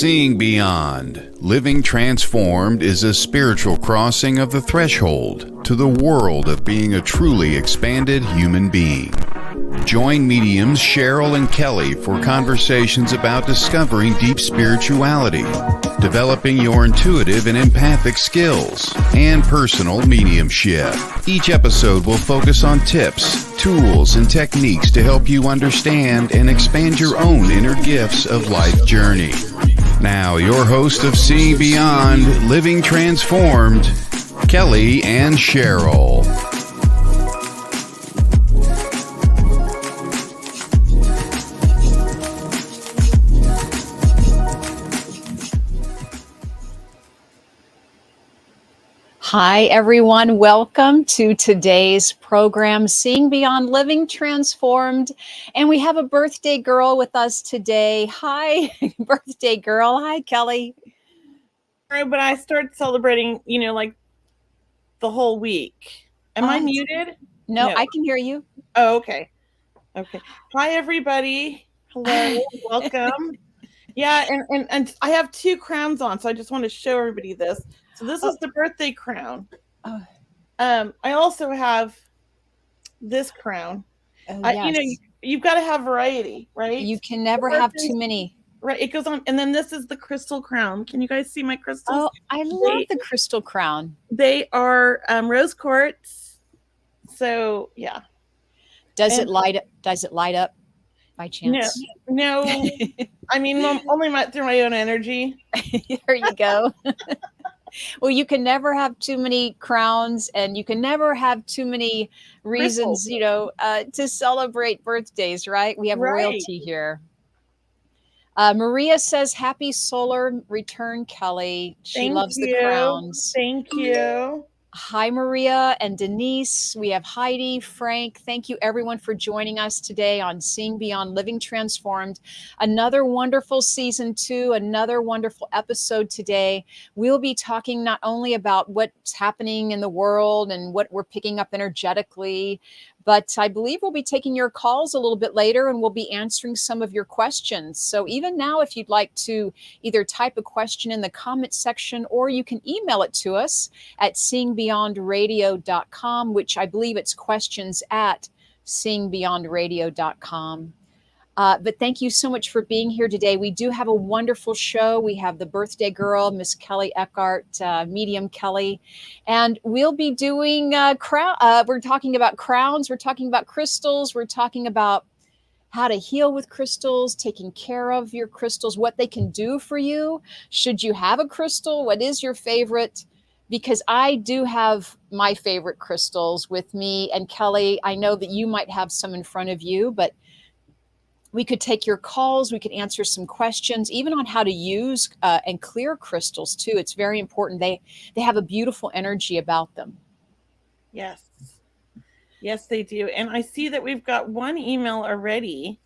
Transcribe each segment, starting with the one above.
Seeing Beyond, Living Transformed is a spiritual crossing of the threshold to the world of being a truly expanded human being. Join mediums Cheryl and Kelley for conversations about discovering deep spirituality, developing your intuitive and empathic skills, and personal mediumship. Each episode will focus on tips, tools, and techniques to help you understand and expand your own inner gifts of life journey. Now, your host of Seeing Beyond, Living Transformed, Kelley and Cheryl. Hi, everyone. Welcome to today's program, Seeing Beyond, Living Transformed. And we have a birthday girl with us today. Hi, birthday girl. Hi, Kelley. But I start celebrating, like the whole week. Am I muted? No, I can hear you. Oh, okay. Okay. Hi, everybody. Hello. Welcome. Yeah, and I have two crowns on, so I just want to show everybody this. So this is the birthday crown. I also have this crown. Yes. You've got to have variety, right? You can never have too many. Right. It goes on. And then this is the crystal crown. Can you guys see my crystals? Oh, I love the crystal crown. They are rose quartz. So, yeah. Does it light up? Does it light up by chance? No. I mean, only through my own energy. There you go. Well, you can never have too many crowns, and you can never have too many reasons, to celebrate birthdays, right? We have royalty here. Maria says, happy solar return, Kelley. She loves the crowns. Thank you. Hi, Maria and Denise. We have Heidi, Frank. Thank you, everyone, for joining us today on Seeing Beyond, Living Transformed. Another wonderful season 2, another wonderful episode today. We'll be talking not only about what's happening in the world and what we're picking up energetically, but I believe we'll be taking your calls a little bit later, and we'll be answering some of your questions. So even now, if you'd like to either type a question in the comment section, or you can email it to us at seeingbeyondradio.com, which I believe it's questions at seeingbeyondradio.com. But thank you so much for being here today. We do have a wonderful show. We have the birthday girl, Miss Kelley Eckhardt, medium Kelley, and we'll be doing we're talking about crowns. We're talking about crystals. We're talking about how to heal with crystals, taking care of your crystals, what they can do for you. Should you have a crystal? What is your favorite? Because I do have my favorite crystals with me. And Kelley, I know that you might have some in front of you, but we could take your calls. We could answer some questions, even on how to use and clear crystals too. It's very important. They have a beautiful energy about them. Yes. Yes, they do. And I see that we've got one email already,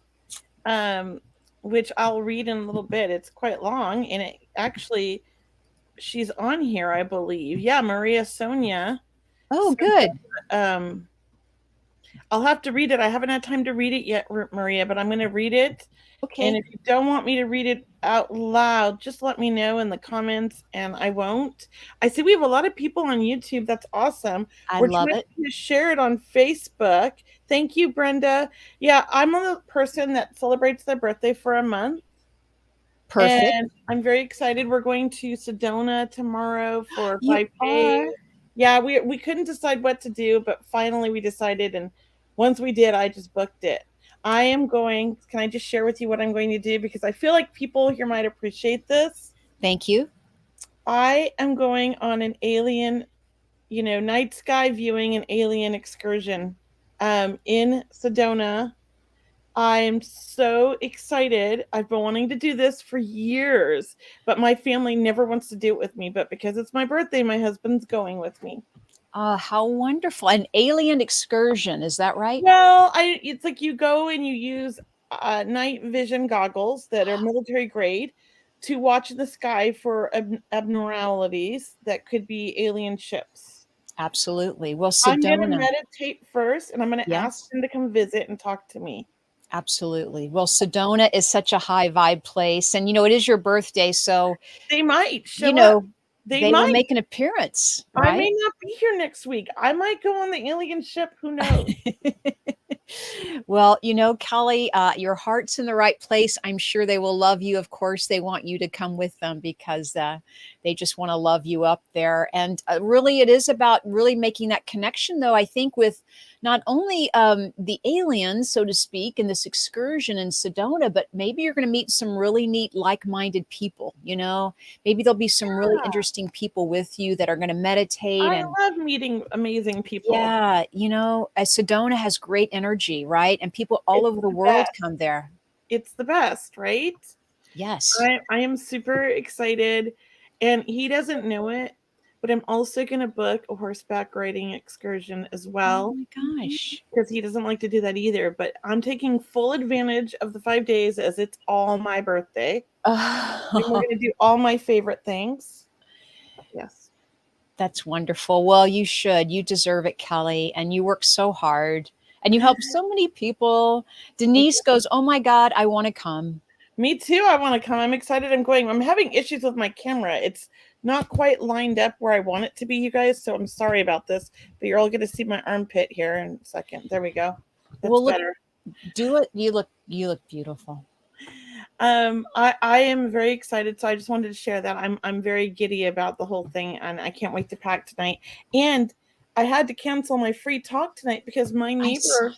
which I'll read in a little bit. It's quite long. And it actually, she's on here, I believe. Yeah, Maria Sonia. Oh, good. I'll have to read it. I haven't had time to read it yet, Maria, but I'm going to read it. Okay. And if you don't want me to read it out loud, just let me know in the comments, and I won't. I see we have a lot of people on YouTube. That's awesome. We're love it. To share it on Facebook. Thank you, Brenda. Yeah, I'm the person that celebrates their birthday for a month. Perfect. And I'm very excited. We're going to Sedona tomorrow for 5 days. Yeah, we couldn't decide what to do, but finally we decided, and once we did, I just booked it. Can I just share with you what I'm going to do? Because I feel like people here might appreciate this. Thank you. I am going on an alien, night sky viewing, an alien excursion in Sedona. I'm so excited. I've been wanting to do this for years, but my family never wants to do it with me. But because it's my birthday, my husband's going with me. How wonderful. An alien excursion. Is that right? Well, it's like you go and you use night vision goggles that are military grade to watch the sky for abnormalities that could be alien ships. Absolutely. Well, I'm going to meditate first, and I'm going to ask him to come visit and talk to me. Absolutely. Well, Sedona is such a high vibe place. And, it is your birthday. So, They might you show up. know, They they will might. make an appearance, I right? may not be here next week. I might go on the alien ship. Who knows? Well, Kelley, your heart's in the right place. I'm sure they will love you. Of course, they want you to come with them because they just want to love you up there. And really, it is about really making that connection, though, I think, with not only the aliens, so to speak, in this excursion in Sedona, but maybe you're going to meet some really neat, like minded people. Maybe there'll be some really interesting people with you that are going to meditate. I And love meeting amazing people. yeah, Sedona has great energy, right? And people all over the world come there. It's the best, right? Yes. I am super excited, and he doesn't know it, but I'm also going to book a horseback riding excursion as well. Oh my gosh. Because he doesn't like to do that either. But I'm taking full advantage of the 5 days as it's all my birthday. And we're going to do all my favorite things. Yes. That's wonderful. Well, you should. You deserve it, Kelley. And you work so hard and you help so many people. Denise goes, "Oh my God, I want to come." Me too. I want to come. I'm excited. I'm going. I'm having issues with my camera. It's not quite lined up where I want it to be, you guys. So I'm sorry about this, but you're all going to see my armpit here in a second. There we go. That's better. Do it. You look beautiful. I am very excited. So I just wanted to share that. I'm very giddy about the whole thing, and I can't wait to pack tonight. And I had to cancel my free talk tonight because my neighbor,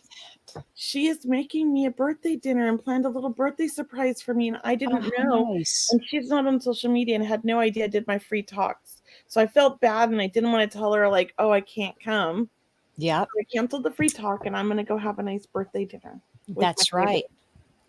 she is making me a birthday dinner and planned a little birthday surprise for me, and I didn't know. Nice. And she's not on social media and had no idea I did my free talks. So I felt bad, and I didn't want to tell her like, "Oh, I can't come." Yeah. So I canceled the free talk, and I'm going to go have a nice birthday dinner. That's right.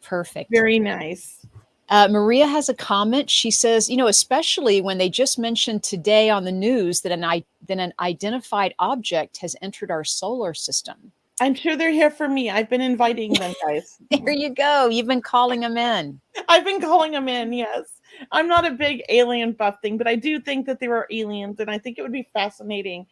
Perfect. Very nice. Maria has a comment. She says, especially when they just mentioned today on the news that an identified object has entered our solar system. I'm sure they're here for me. I've been inviting them, guys. There you go. You've been calling them in. I've been calling them in, yes. I'm not a big alien buff thing, but I do think that there are aliens, and I think it would be fascinating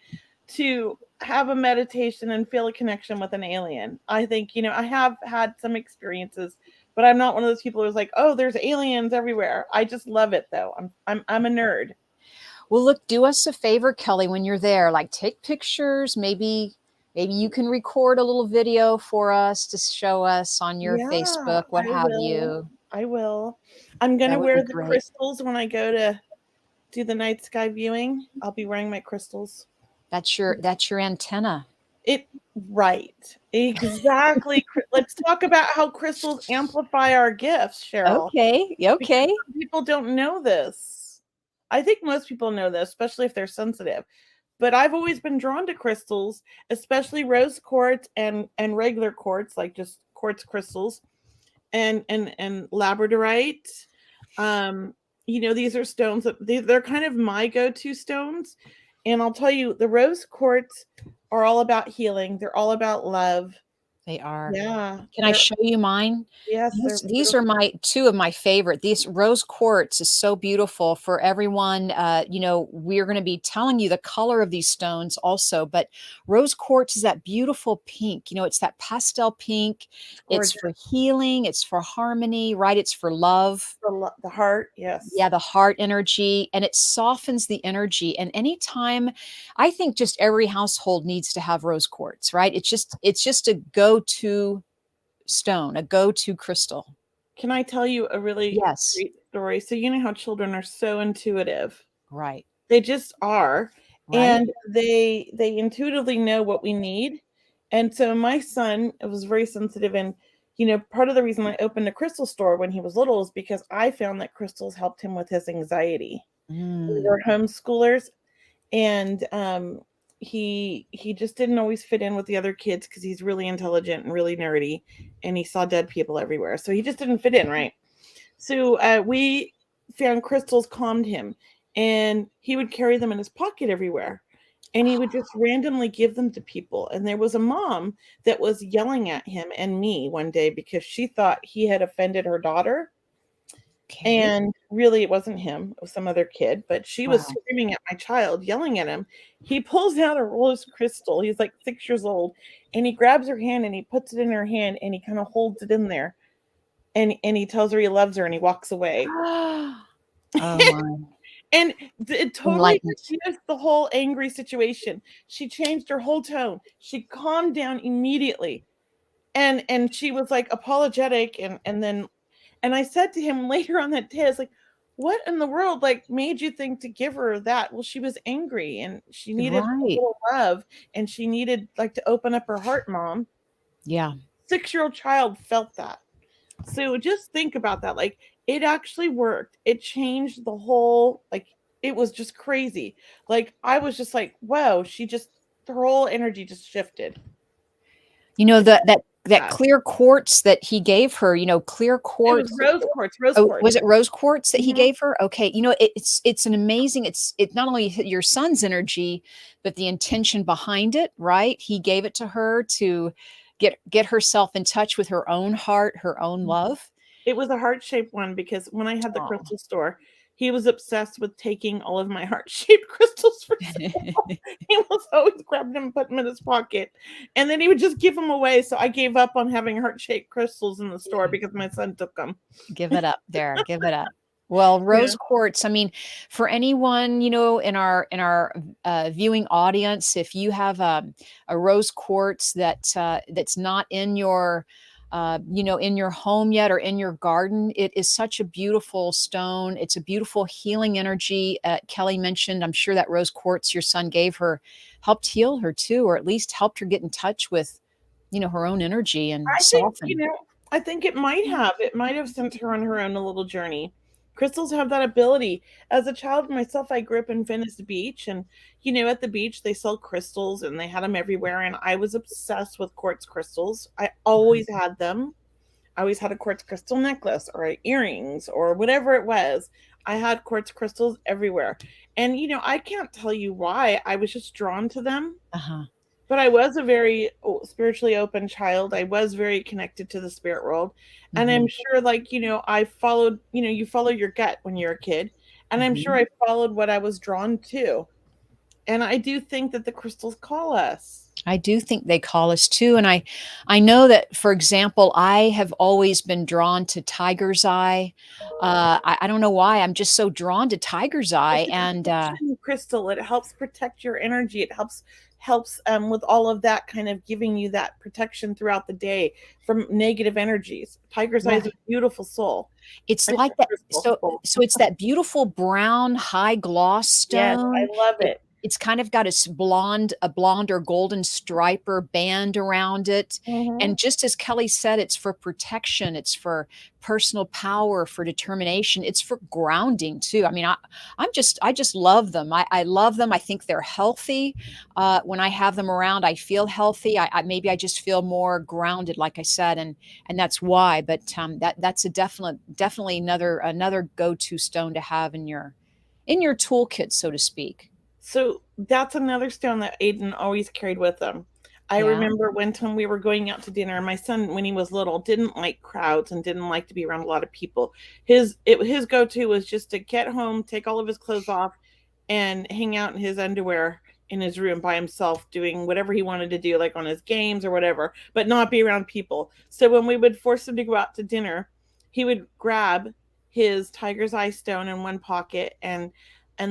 to have a meditation and feel a connection with an alien. I think, I have had some experiences, but I'm not one of those people who's like, "Oh, there's aliens everywhere." I just love it, though. I'm a nerd. Well, look, do us a favor, Kelley, when you're there. Like, take pictures. Maybe you can record a little video for us to show us on your Facebook, what have you. I will. I'm going to wear the crystals when I go to do the night sky viewing. I'll be wearing my crystals. That's your antenna. Right. Exactly. Let's talk about how crystals amplify our gifts, Cheryl. Okay. Because people don't know this. I think most people know this, especially if they're sensitive. But I've always been drawn to crystals, especially rose quartz and regular quartz, like just quartz crystals, and labradorite. These are stones that they're kind of my go-to stones. And I'll tell you, the rose quartz are all about healing. They're all about love. They are. Yeah. Can I show you mine? Yes. These are two of my favorite. These rose quartz is so beautiful for everyone. We're going to be telling you the color of these stones also, but rose quartz is that beautiful pink. It's that pastel pink. It's for healing. It's for harmony, right? It's for love. The heart. Yes. Yeah. The heart energy, and it softens the energy. And anytime, I think just every household needs to have rose quartz, right? It's just a go-to stone, a go-to crystal. Can I tell you a really great story? So you know how children are so intuitive, right? They just are, right. And they intuitively know what we need. And so my son was very sensitive, and part of the reason I opened a crystal store when he was little is because I found that crystals helped him with his anxiety. We were homeschoolers, and he just didn't always fit in with the other kids because he's really intelligent and really nerdy, and he saw dead people everywhere. So he just didn't fit in, right? So we found crystals calmed him, and he would carry them in his pocket everywhere, and he would just randomly give them to people. And there was a mom that was yelling at him and me one day because she thought he had offended her daughter. Okay. And really, it wasn't him. It was some other kid, but she was Wow. screaming at my child, yelling at him. He pulls out a rose crystal. He's like 6 years old, and he grabs her hand and he puts it in her hand and he kind of holds it in there. And he tells her he loves her and he walks away. Oh my. And it totally Enlightened. diffused the whole angry situation. She changed her whole tone. She calmed down immediately. And she was like apologetic and I said to him later on that day, I was like, what in the world like made you think to give her that? Well, she was angry and she needed a Right. little love and she needed like to open up her heart, Mom. Yeah. 6-year-old child felt that. So just think about that. Like it actually worked. It changed the whole, like it was just crazy. Like I was just like, wow, her whole energy just shifted. You know, that Yeah. clear quartz that he gave her, clear It quartz. was rose quartz, Oh, quartz. was it rose quartz that he Mhm. gave her? Okay. It's an amazing, it's not only your son's energy, but the intention behind it, right? He gave it to her to get herself in touch with her own heart, her own love. It was a heart-shaped one because when I had the Oh. crystal store, he was obsessed with taking all of my heart-shaped crystals for sale. He was always grabbing them and putting them in his pocket. And then he would just give them away. So I gave up on having heart-shaped crystals in the store because my son took them. Give it up there. Give it up. Well, rose Yeah. quartz, I mean, for anyone, in our viewing audience, if you have a rose quartz that's not in your in your home yet or in your garden, it is such a beautiful stone. It's a beautiful healing energy. Kelley mentioned, I'm sure that rose quartz your son gave her helped heal her too, or at least helped her get in touch with, her own energy and I think, soften. I think it might have sent her on her own a little journey. Crystals have that ability. As a child myself, I grew up in Venice Beach, and at the beach they sell crystals and they had them everywhere. And I was obsessed with quartz crystals. I always had them. I always had a quartz crystal necklace or earrings or whatever it was. I had quartz crystals everywhere. And I can't tell you why. I was just drawn to them. Uh-huh. But I was a very spiritually open child. I was very connected to the spirit world. And I'm Mhm. sure, like, I followed, you follow your gut when you're a kid. And I'm sure Mhm. I followed what I was drawn to. And I do think that the crystals call us. I do think they call us too, and I know that, for example, I have always been drawn to tiger's eye. I don't know why, I'm just so drawn to tiger's eye, It's a and, protection crystal. It helps protect your energy. It helps with all of that, kind of giving you that protection throughout the day from negative energies. Tiger's eye is a right. beautiful soul. It's I like mean, that, crystal so soul. it's that beautiful brown high gloss Yes, stone. I love it. It's kind of got a blonde or golden stripe or band around it, Mhm. and just as Kelley said, it's for protection, it's for personal power, for determination, it's for grounding too. I mean, I just love them. I love them. I think they're healthy. When I have them around, I feel healthy. Maybe I just feel more grounded, like I said, and that's why. But that's a definitely another go-to stone to have in your toolkit, so to speak. So that's another stone that Aiden always carried with him. I Yeah. remember one time we were going out to dinner. My son, when he was little, didn't like crowds and didn't like to be around a lot of people. His go-to was just to get home, take all of his clothes off, and hang out in his underwear in his room by himself, doing whatever he wanted to do, like on his games or whatever, but not be around people. So when we would force him to go out to dinner, he would grab his tiger's eye stone in one pocket and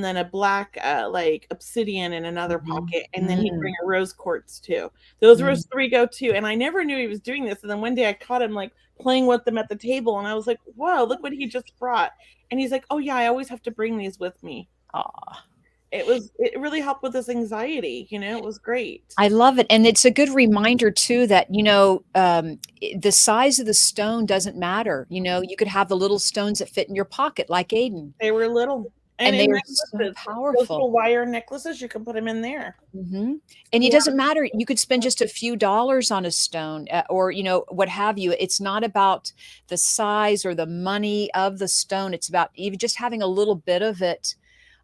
then a black like obsidian in another Mhm. pocket, and then he'd Mm, bring a rose quartz too. Those were mm. his three go-to, and I never knew he was doing this. And then one day I caught him like playing with them at the table, and I was like, "Wow, look what he just brought!" And he's like, "Oh yeah, I always have to bring these with me." Aw, It really helped with his anxiety. It was great. I love it, and it's a good reminder too that, the size of the stone doesn't matter. You could have the little stones that fit in your pocket like Aiden, They were little, and and they in are so necklaces, those powerful. little wire necklaces, you can put them in there. Mhm, and it Yeah. doesn't matter, you could spend just a few dollars on a stone, or, what have you. It's not about the size or the money of the stone, it's about even just having a little bit of it,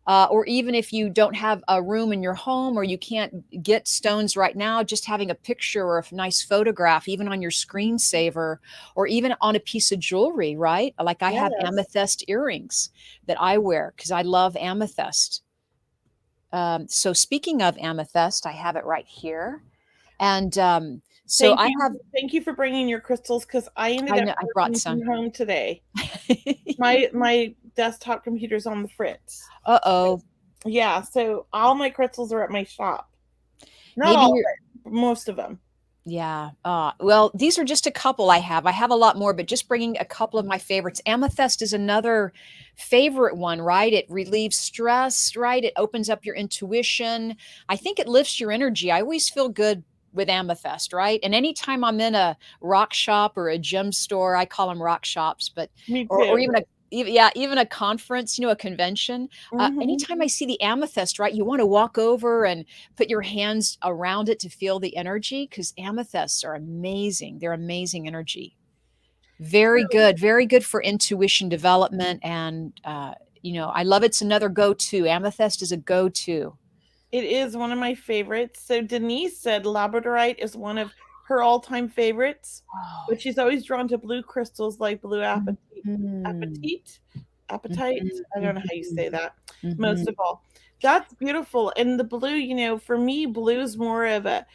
or even if you don't have a room in your home or you can't get stones right now, just having a picture or a nice photograph, even on your screensaver or even on a piece of jewelry, right? Like I have Yes. amethyst earrings that I wear because I love amethyst. So speaking of amethyst, I have it right here. And so Thank you for bringing your crystals, because I ended I up know I brought working some. from home today. My desktop computer's on the fritz. Uh-oh. Yeah, so all my crystals are at my shop. Not Maybe all of you're, it, but most of them. yeah. Well, these are just a couple I have. I have a lot more, but just bringing a couple of my favorites. Amethyst is another favorite one, right? It relieves stress, right? It opens up your intuition. I think it lifts your energy. I always feel good with amethyst, right? And anytime I'm in a rock shop or a gem store, I call them rock shops, but Me or too. even even a conference, a convention. Mhm. Anytime I see the amethyst, right, you want to walk over and put your hands around it to feel the energy because amethysts are amazing. They're amazing energy. Very good for intuition development. And, I love it's another go to. Amethyst is a go to. It is one of my favorites. So Denise said labradorite is one of her all-time favorites, Oh. but she's always drawn to blue crystals like blue Mhm. apatite. Mhm. I don't know how you say that. Mhm. Most of all, that's beautiful. And the blue, for me, blue is more of a.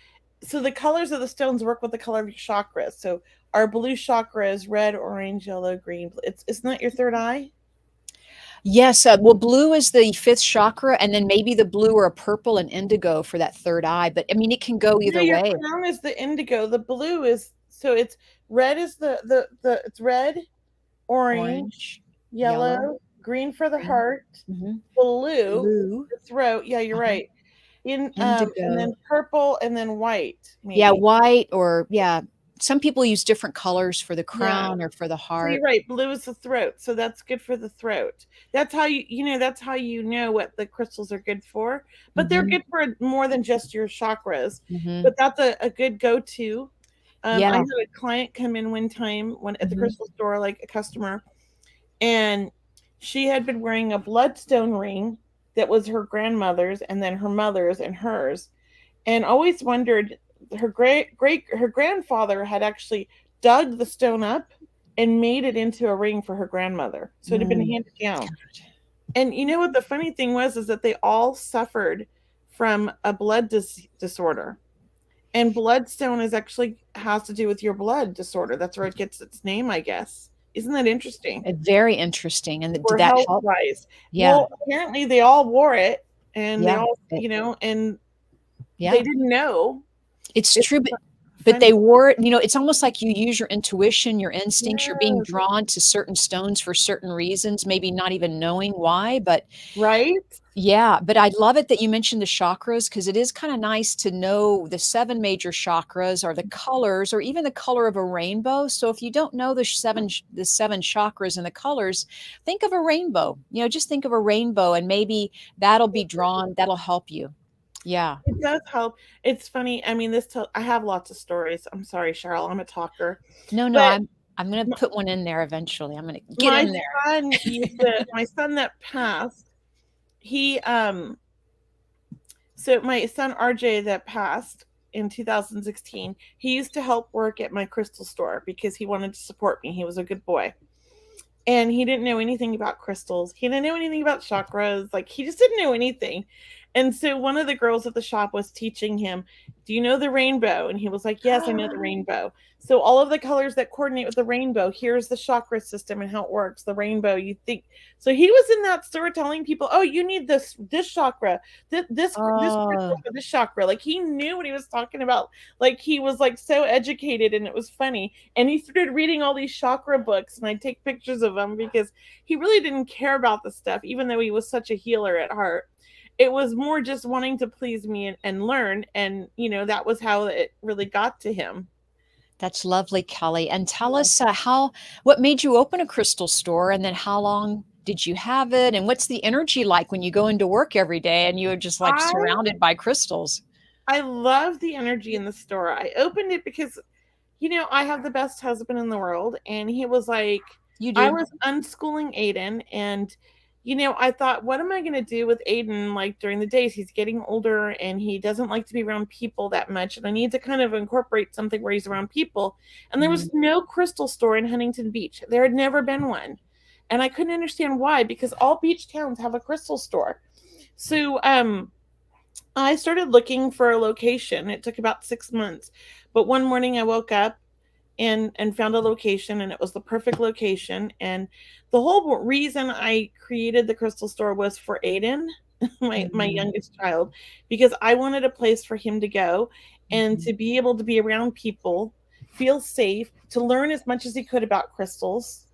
So the colors of the stones work with the color of your chakras. So our blue chakra is red, orange, yellow, green. Isn't that your third eye? Yes, well, blue is the fifth chakra, and then maybe the blue or a purple and indigo for that third eye. But I mean, it can go No, either your way. crown is the indigo. The blue is, so it's red is the it's red, orange, Orange, yellow, yellow, green for the green, heart, mhm, blue, blue, the throat. Yeah, you're uh-huh, right. And indigo. then purple and then white, Yeah, maybe. white or yeah, some people use different colors for the Yeah. crown or for the So you're heart. right. Blue is the throat. So that's good for the throat. That's how that's how you know what the crystals are good for. But they're Mhm, good for more than just your chakras. mhm. But that's a good go-to. I Yeah, had a client come in one time when at the mhm. crystal store, like a customer, and she had been wearing a bloodstone ring that was her grandmother's and then her mother's and hers, and always wondered, her grandfather had actually dug the stone up and made it into a ring for her grandmother. So it had been Mm. handed down. And you know what the funny thing was is that they all suffered from a blood disorder. And bloodstone is actually has to do with your blood disorder. That's where it gets its name, I guess. Isn't that interesting? Very interesting, and did For that health help? wise. Yeah, Well, apparently they all wore it, and they yeah, all, it and they yeah. didn't know. It's It's true, but funny. they wore it, it's almost like you use your intuition, your instincts, you're being Yes. drawn to certain stones for certain reasons, maybe not even knowing why, but Right? yeah, but I love it that you mentioned the chakras because it is kinda nice to know the 7 major chakras or the colors or even the color of a rainbow. So if you don't know the 7 chakras and the colors, think of a rainbow. Just think of a rainbow and maybe that'll help you. Yeah. It does help. It's funny. I mean, I have lots of stories. I'm sorry, Cheryl. I'm a talker. No, no, But I'm gonna m- put one in there eventually. I'm gonna get my in there. my son that passed, he, so my son RJ that passed in 2016, he used to help work at my crystal store because he wanted to support me. He was a good boy. And he didn't know anything about crystals. He didn't know anything about chakras. Like, he just didn't know anything. And so one of the girls at the shop was teaching him, "Do you know the rainbow?" And he was like, "Yes, I know the rainbow." So all of the colors that coordinate with the rainbow, here's the chakra system and how it works. The rainbow, you think. So he was in that store telling people, "Oh, you need this chakra, this crystal Oh, for this chakra." Like, he knew what he was talking about. Like, he was like so educated, and it was funny. And he started reading all these chakra books, and I take pictures of them because he really didn't care about the stuff, even though he was such a healer at heart. It was more just wanting to please me and learn. And, that was how it really got to him. that's lovely, Kelly. And tell us what made you open a crystal store and then how long did you have it? And what's the energy like when you go into work every day and you're just like I surrounded by crystals? I love the energy in the store. I opened it because, I have the best husband in the world, and he was like, You I do. was unschooling Aiden, and I thought, what am I going to do with Aiden? Like during the days, he's getting older and he doesn't like to be around people that much. And I need to kind of incorporate something where he's around people. And there was no crystal store in Huntington Beach. There had never been one. And I couldn't understand why, because all beach towns have a crystal store. So I started looking for a location. It took about 6 months. But one morning I woke up and found a location, and it was the perfect location. And the whole reason I created the crystal store was for Aiden, my youngest child, because I wanted a place for him to go and to be able to be around people, feel safe, to learn as much as he could about crystals,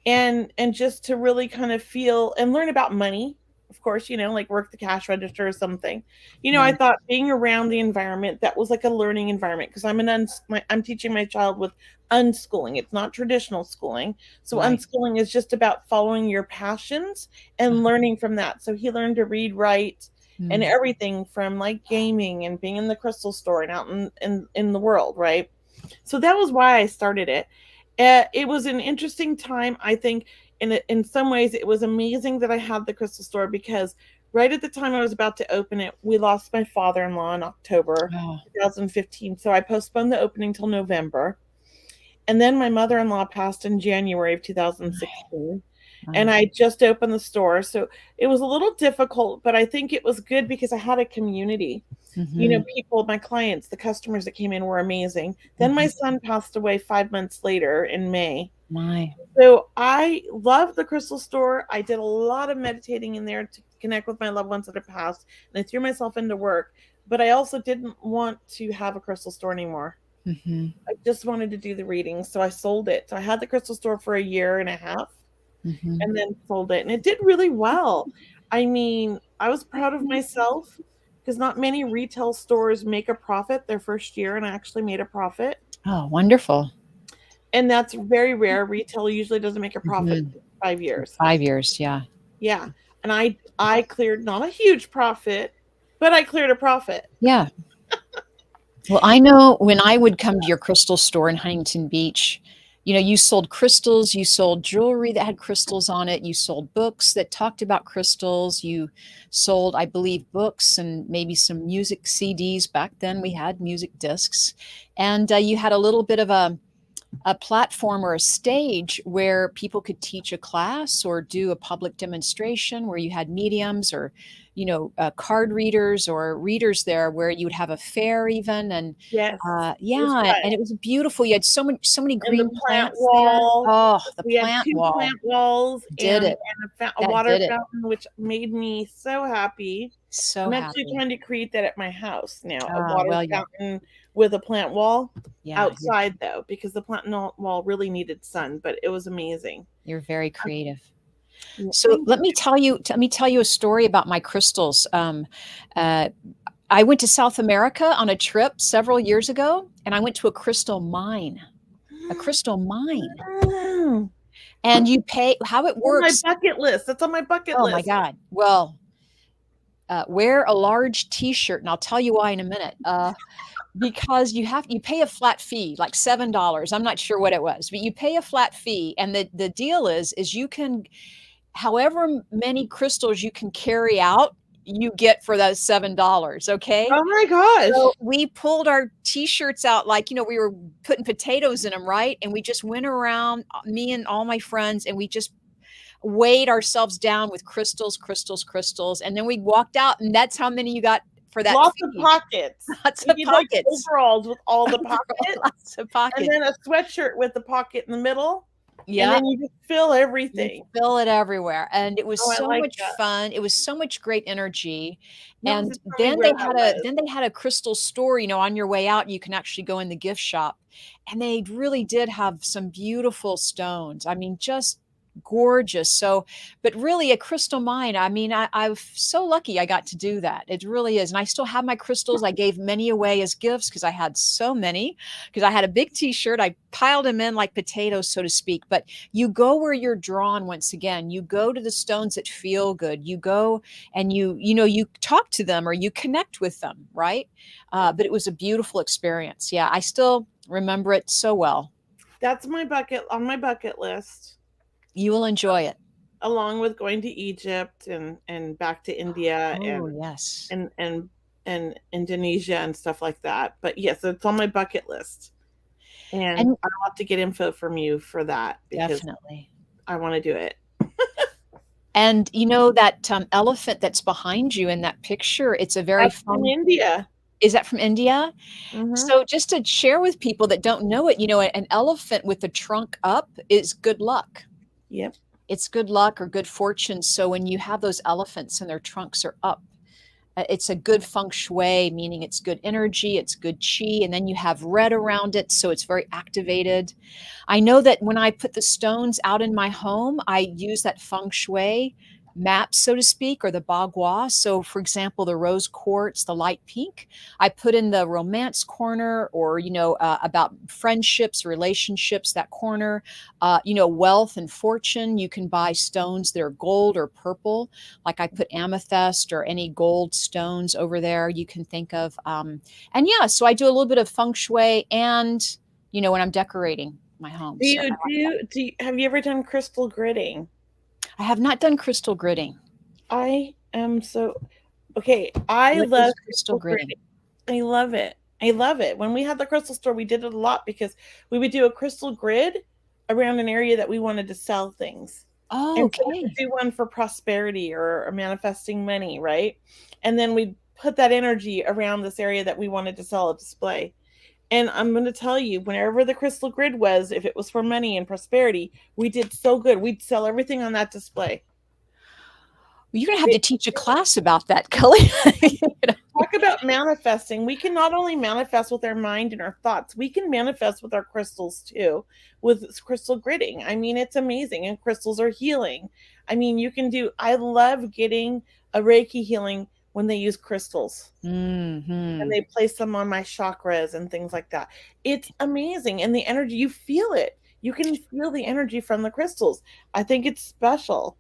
and just to really kind of feel and learn about money. Of course, like work the cash register or something. I thought being around the environment, that was like a learning environment, because I'm teaching my child with unschooling. It's not traditional schooling. So unschooling is just about following your passions and learning from that. So he learned to read, write, and everything from like gaming and being in the crystal store and out in the world, right? So that was why I started it. It was an interesting time, I think. In some ways, it was amazing that I had the crystal store, because right at the time I was about to open it, we lost my father-in-law in October 2015. So I postponed the opening till November. And then my mother-in-law passed in January of 2016. And I just opened the store. So it was a little difficult, but I think it was good because I had a community. People, my clients, the customers that came in were amazing. Then my son passed away 5 months later in May. So I love the crystal store. I did a lot of meditating in there to connect with my loved ones that have passed, and I threw myself into work. But I also didn't want to have a crystal store anymore. I just wanted to do the readings, so I sold it. So I had the crystal store for a year and a half, and then sold it, and it did really well. I mean, I was proud of myself, because not many retail stores make a profit their first year, and I actually made a profit. Oh, wonderful. And that's very rare. Retail usually doesn't make a profit for 5 years. 5 years, yeah. Yeah. And I cleared not a huge profit, but I cleared a profit. Yeah. Well, I know when I would come to your crystal store in Huntington Beach, you sold crystals, you sold jewelry that had crystals on it, you sold books that talked about crystals, you sold, I believe, books and maybe some music CDs. Back then we had music discs, and you had a little bit of a platform or a stage where people could teach a class or do a public demonstration, where you had mediums or card readers or readers there, where you would have a fair even. And yes, and it was beautiful. You had so many green and the plant plants wall. there. Oh, the we plant had 2 wall plant walls did it. and a water fountain, which made me so happy. I'm actually trying to create that at my house now, a water fountain with a plant wall outside, though, because the plant wall really needed sun, but it was amazing. You're very creative. So let me tell you a story about my crystals. I went to South America on a trip several years ago, and I went to a crystal mine. And you pay, how it works. On my bucket list. That's on my bucket list. Oh my God. Well, wear a large t-shirt, and I'll tell you why in a minute. Because you pay a flat fee, like $7. I'm not sure what it was, but you pay a flat fee. And the deal is you can, however many crystals you can carry out, you get for those $7. Okay. Oh my gosh. So we pulled our t-shirts out, like, we were putting potatoes in them. Right. And we just went around, me and all my friends, and we just weighed ourselves down with crystals. And then we walked out, and that's how many you got for that. Lots of pockets. Lots of pockets. Like overalls with all the pockets. Lots of pockets. And then a sweatshirt with the pocket in the middle. Yeah. And then you just fill everything. You fill it everywhere. And it was so much fun. It was so much great energy. And then they had a crystal store, on your way out, you can actually go in the gift shop. And they really did have some beautiful stones. I mean, just gorgeous. So, but really a crystal mine. I mean, I'm so lucky I got to do that. It really is. And I still have my crystals. I gave many away as gifts because I had so many, because I had a big t-shirt. I piled them in like potatoes, so to speak. But you go where you're drawn. Once again, you go to the stones that feel good. You go and you talk to them or you connect with them. Right. But it was a beautiful experience. Yeah. I still remember it so well. That's on my bucket list. You will enjoy it. along with going to Egypt and back to India Oh, yes. and Indonesia and stuff like that. But yes, it's on my bucket list. And And I'll have to get info from you for that because definitely. I want to do it. And you know that elephant that's behind you in that picture, it's a very That's from fun. India. Is that from India? Mhm. So just to share with people that don't know it, you know, an elephant with the trunk up is good luck. Yep. It's good luck or good fortune. So when you have those elephants and their trunks are up, it's a good feng shui, meaning it's good energy, it's good chi, and then you have red around it, so it's very activated. I know that when I put the stones out in my home, I use that feng shui map, so to speak, or the bagua. So, for example, the rose quartz, the light pink, I put in the romance corner, or about friendships, relationships, that corner. Wealth and fortune. You can buy stones that are gold or purple, like I put amethyst or any gold stones over there. You can think of, so I do a little bit of feng shui, and when I'm decorating my home. So Have you ever done crystal gridding? I have not done crystal gridding. I am so okay. I What love is crystal gridding? I love it. I love it. When we had the crystal store, we did it a lot because we would do a crystal grid around an area that we wanted to sell things. Oh, And so we okay. would do one for prosperity or manifesting money, right? And then we'd put that energy around this area that we wanted to sell a display. And I'm going to tell you, whenever the crystal grid was, if it was for money and prosperity, we did so good. We'd sell everything on that display. Well, you're going to have to teach a class about that, Kelley. Talk about manifesting. We can not only manifest with our mind and our thoughts, we can manifest with our crystals too, with crystal gridding. I mean, it's amazing. And crystals are healing. I mean, I love getting a Reiki healing when they use crystals. Mm-hmm. And they place them on my chakras and things like that. It's amazing. And the energy, you feel it. You can feel the energy from the crystals. I think it's special.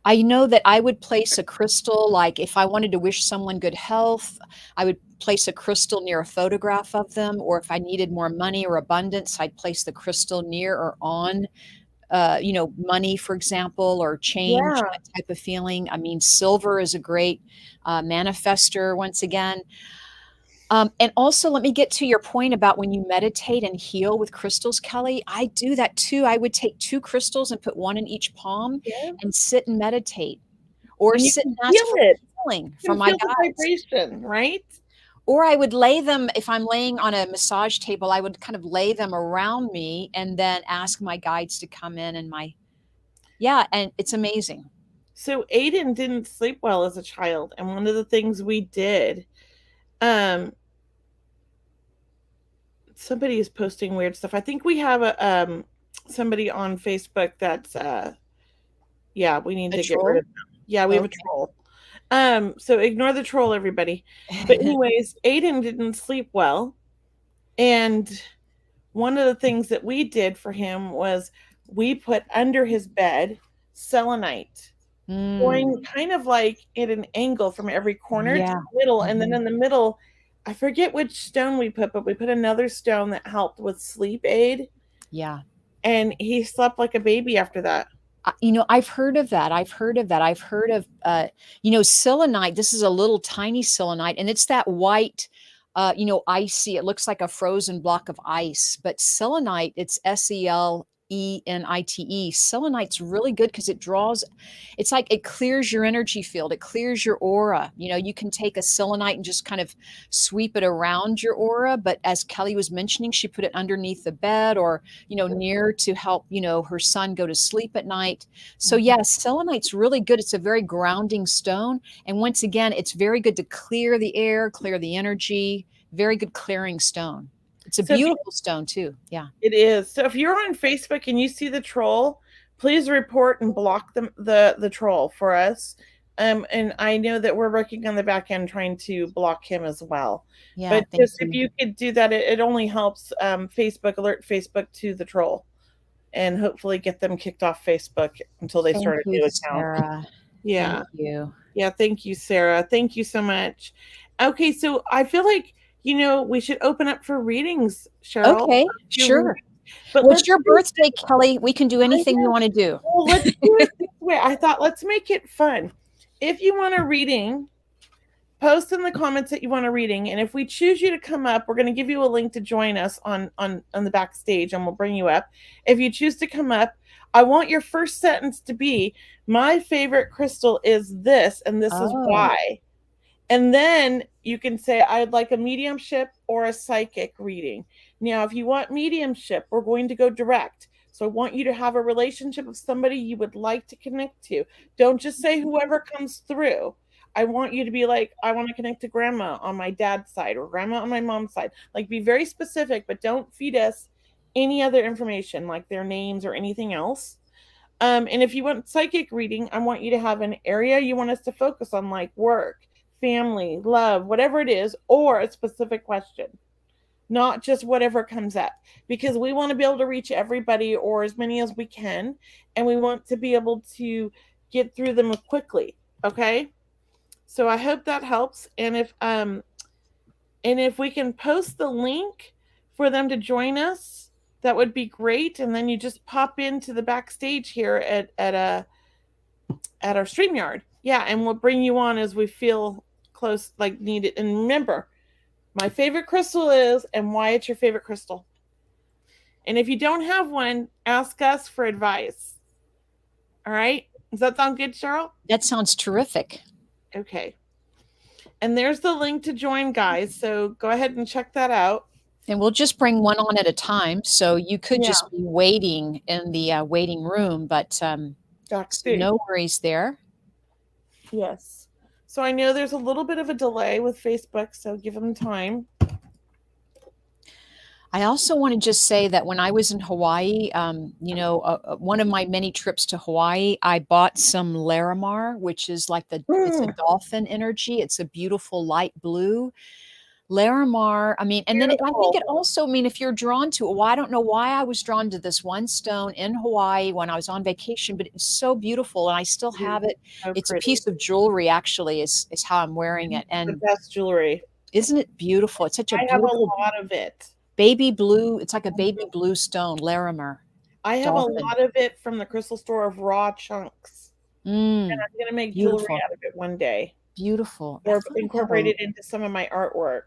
I know that I would place a crystal, like if I wanted to wish someone good health, I would place a crystal near a photograph of them. Or if I needed more money or abundance, I'd place the crystal near or on, money, for example, or change, Yeah. that type of feeling. I mean, silver is a great manifester, once again. And also, let me get to your point about when you meditate and heal with crystals, Kelley. I do that too. I would take 2 crystals and put 1 in each palm and sit and meditate, or And you sit can and ask feel for it. healing You from can my feel the guides. vibration, right? Or I would lay them, if I'm laying on a massage table, I would kind of lay them around me and then ask my guides to come in and and it's amazing. So Aiden didn't sleep well as a child, and one of the things we did, somebody is posting weird stuff. I think we have somebody on Facebook that's we need to get rid of them. Yeah, we have a troll. So ignore the troll, everybody. But anyways, Aiden didn't sleep well, and one of the things that we did for him was we put under his bed selenite, going kind of like at an angle from every corner to the middle. And then in the middle, I forget which stone we put, but we put another stone that helped with sleep aid. Yeah. And he slept like a baby after that. I've heard of that. I've heard of selenite. This is a little tiny selenite, and it's that white, icy. It looks like a frozen block of ice, but selenite, it's Selenite. Selenite's really good because it's like it clears your energy field. It clears your aura. You can take a selenite and just kind of sweep it around your aura. But as Kelley was mentioning, she put it underneath the bed or, near to help, her son go to sleep at night. So yes, selenite's really good. It's a very grounding stone. And once again, it's very good to clear the air, clear the energy. Very good clearing stone. It's a beautiful stone too. Yeah. It is. So if you're on Facebook and you see the troll, please report and block the troll for us. And I know that we're working on the back end trying to block him as well. Yeah. But just if you could do that, it only helps Facebook alert Facebook to the troll and hopefully get them kicked off Facebook until they start a new account. Sarah. Yeah. Thank you. Yeah, thank you, Sarah. Thank you so much. Okay, so I feel like we should open up for readings, Cheryl. Okay, sure. But Well, it's your birthday, Kelley. We can do anything you want to do. Well, let's do it this way. I thought, let's make it fun. If you want a reading, post in the comments that you want a reading, and if we choose you to come up, we're going to give you a link to join us on the backstage, and we'll bring you up. If you choose to come up, I want your first sentence to be, my favorite crystal is this, and this is why. And then you can say, I'd like a mediumship or a psychic reading. Now, if you want mediumship, we're going to go direct. So I want you to have a relationship with somebody you would like to connect to. Don't just say whoever comes through. I want you to be like, I want to connect to grandma on my dad's side or grandma on my mom's side. Like, be very specific, but don't feed us any other information like their names or anything else. And if you want psychic reading, I want you to have an area you want us to focus on, like work, family, love, whatever it is, or a specific question, not just whatever comes up, because we want to be able to reach everybody or as many as we can, and we want to be able to get through them quickly. Okay, so I hope that helps. And if we can post the link for them to join us, that would be great. And then you just pop into the backstage here at our StreamYard. Yeah, and we'll bring you on as we feel close, like needed. And remember, my favorite crystal is, and why it's your favorite crystal. And if you don't have one, ask us for advice. All right? Does that sound good, Cheryl? That sounds terrific. Okay. And there's the link to join, guys. So go ahead and check that out. And we'll just bring one on at a time. So you could just be waiting in the waiting room, but no worries there. Yes. So I know there's a little bit of a delay with Facebook, so give them time. I also want to just say that when I was in Hawaii, one of my many trips to Hawaii, I bought some Larimar, which is like it's a dolphin energy. It's a beautiful light blue. Larimar, I mean, and then I think it also, I mean, if you're drawn to it, well, I don't know why I was drawn to this one stone in Hawaii when I was on vacation, but it's so beautiful and I still have it. So it's pretty. A piece of jewelry, actually, is how I'm wearing it. And the best jewelry. Isn't it beautiful? It's such a beautiful. I have a lot of it. Baby blue. It's like a baby blue stone, Larimar. I have dolphin. A lot of it from the crystal store of raw chunks. And I'm going to make jewelry out of it one day. Beautiful. Or incorporate it into some of my artwork.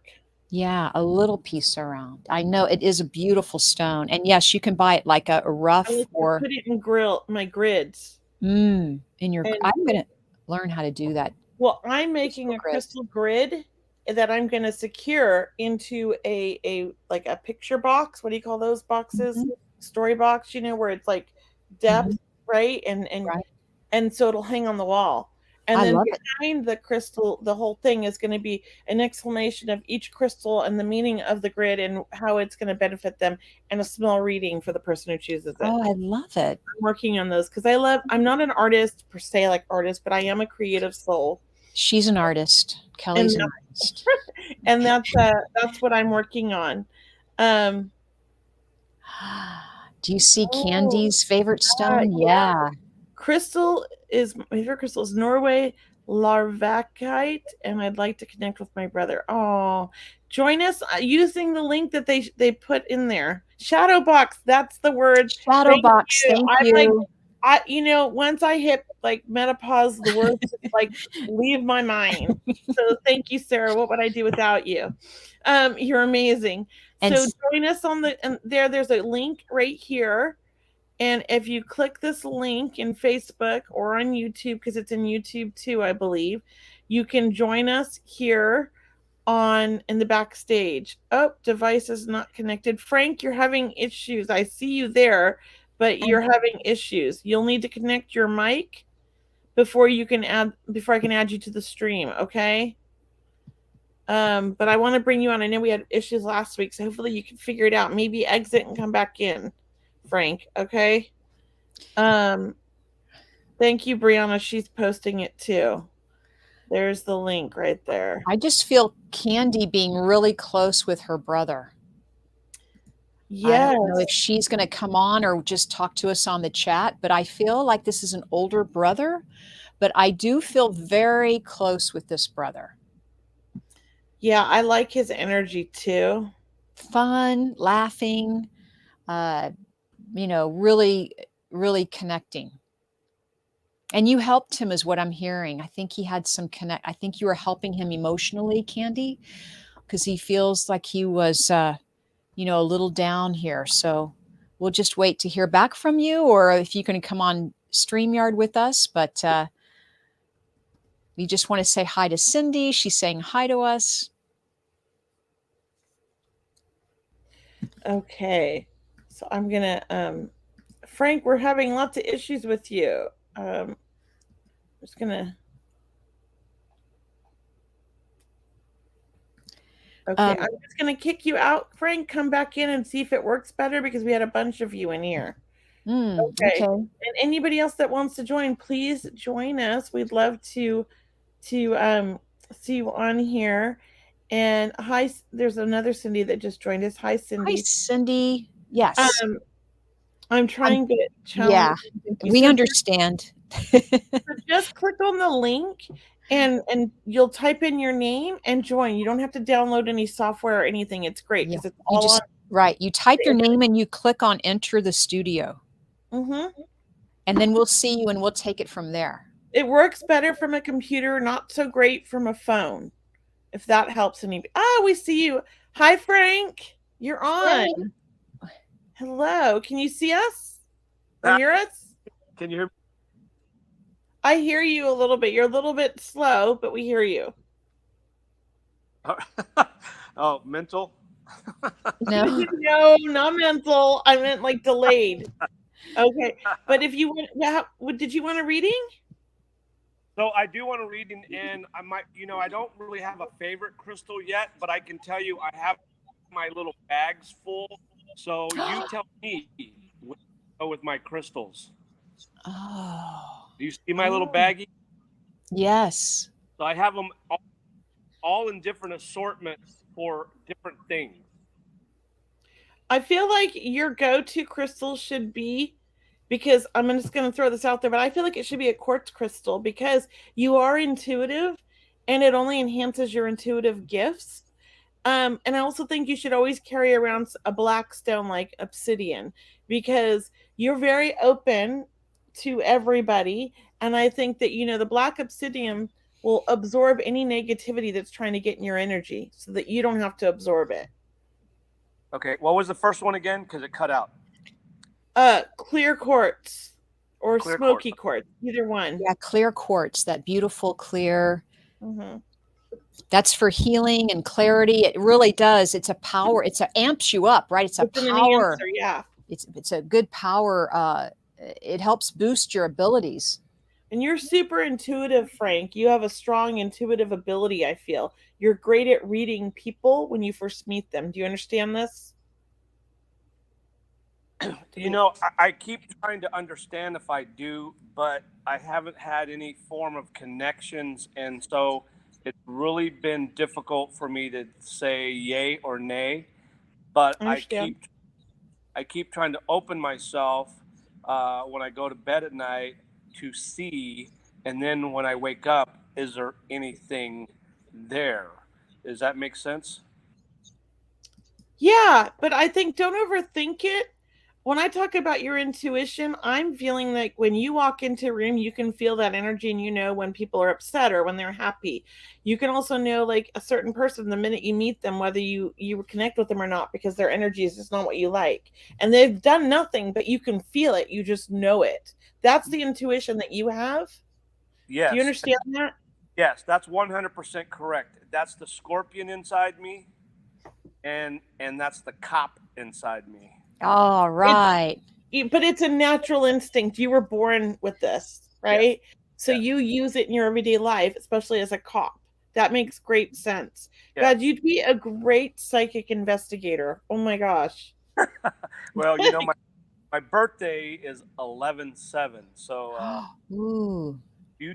Yeah, a little piece around. I know it is a beautiful stone. And yes, you can buy it like a rough or put it in my grids. I'm going to learn how to do that. Well, I'm making a crystal grid that I'm going to secure into a picture box. What do you call those boxes? Mm-hmm. Story box, where it's like depth, right? And so it'll hang on the wall. And then behind the crystal, the whole thing is going to be an explanation of each crystal and the meaning of the grid and how it's going to benefit them, and a small reading for the person who chooses it. Oh, I love it. I'm working on those because I'm not an artist per se, like artist, but I am a creative soul. She's an artist. Kelley's an artist. And that's what I'm working on. Do you see Candy's favorite stone? Yeah. My favorite crystal is Norway Larvakite, and I'd like to connect with my brother. Oh, join us using the link that they put in there. Shadow box, that's the word. Shadow box, thank you. Once I hit like menopause, the words like leave my mind. So thank you, Sarah. What would I do without you? You're amazing. And so join us there's a link right here. And if you click this link in Facebook or on YouTube, because it's in YouTube too, I believe, you can join us here in the backstage. Oh, device is not connected. Frank, you're having issues. I see you there, but you're having issues. You'll need to connect your mic before I can add you to the stream, okay? But I want to bring you on. I know we had issues last week, so hopefully you can figure it out. Maybe exit and come back in. Frank, okay? Thank you, Brianna. She's posting it too. There's the link right there. I just feel Candy being really close with her brother. Yes. I don't know if she's going to come on or just talk to us on the chat, but I feel like this is an older brother, but I do feel very close with this brother. Yeah, I like his energy too. Fun, laughing. really, really connecting. And you helped him is what I'm hearing. I think he had some connect. I think you were helping him emotionally, Candy, because he feels like he was, a little down here. So we'll just wait to hear back from you, or if you can come on StreamYard with us. But we just want to say hi to Cindy. She's saying hi to us. Okay. So I'm going to, Frank, we're having lots of issues with you. I'm just going to. Okay, I'm just going to kick you out, Frank. Come back in and see if it works better because we had a bunch of you in here. Okay. And anybody else that wants to join, please join us. We'd love to see you on here. And hi, there's another Cindy that just joined us. Hi, Cindy. Hi, Cindy. Yes. I'm trying to challenge. Yeah, we understand. So just click on the link and you'll type in your name and join. You don't have to download any software or anything. It's great because it's all on. Right. You type your name and you click on enter the studio. And then we'll see you and we'll take it from there. It works better from a computer, not so great from a phone. If that helps anybody. We see you. Hi, Frank. You're on. Hey. Hello. Can you see us? Or hear us? Can you hear me? I hear you a little bit. You're a little bit slow, but we hear you. Oh, mental? No. No, not mental. I meant like delayed. Okay. But if you want, did you want a reading? So I do want a reading, and I might, I don't really have a favorite crystal yet, but I can tell you I have my little bags full. So you tell me with my crystals. Oh. Do you see my little baggie? Yes. So I have them all in different assortments for different things. I feel like your go-to crystal should be, because I'm just going to throw this out there, but I feel like it should be a quartz crystal because you are intuitive and it only enhances your intuitive gifts. And I also think you should always carry around a black stone like obsidian because you're very open to everybody. And I think that, the black obsidian will absorb any negativity that's trying to get in your energy so that you don't have to absorb it. Okay. What was the first one again? Because it cut out. Clear quartz or smoky quartz, either one. Yeah, clear quartz, that beautiful clear. That's for healing and clarity. It really does. It's a power. Amps you up, right? It's a power. Yeah. It's a good power. It helps boost your abilities. And you're super intuitive, Frank. You have a strong intuitive ability, I feel. You're great at reading people when you first meet them. Do you understand this? I keep trying to understand if I do, but I haven't had any form of connections. And so it's really been difficult for me to say yay or nay. But I keep trying to open myself when I go to bed at night to see. And then when I wake up, is there anything there? Does that make sense? Yeah, but I think don't overthink it. When I talk about your intuition, I'm feeling like when you walk into a room, you can feel that energy and when people are upset or when they're happy. You can also know like a certain person the minute you meet them, whether you connect with them or not, because their energy is just not what you like. And they've done nothing, but you can feel it. You just know it. That's the intuition that you have. Yes. Do you understand that? Yes, that's 100% correct. That's the scorpion inside me, and that's the cop inside me. All right. But it's a natural instinct. You were born with this, right? Yes. So yes. You use it in your everyday life, especially as a cop. That makes great sense. Yes. God, you'd be a great psychic investigator. Oh my gosh. Well, my birthday is 11/7. So ooh.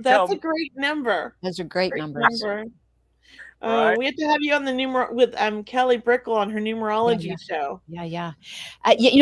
That's a great number. Those are great numbers. Right. We have to have you on the with Kelley Brickle on her numerology show. Yeah.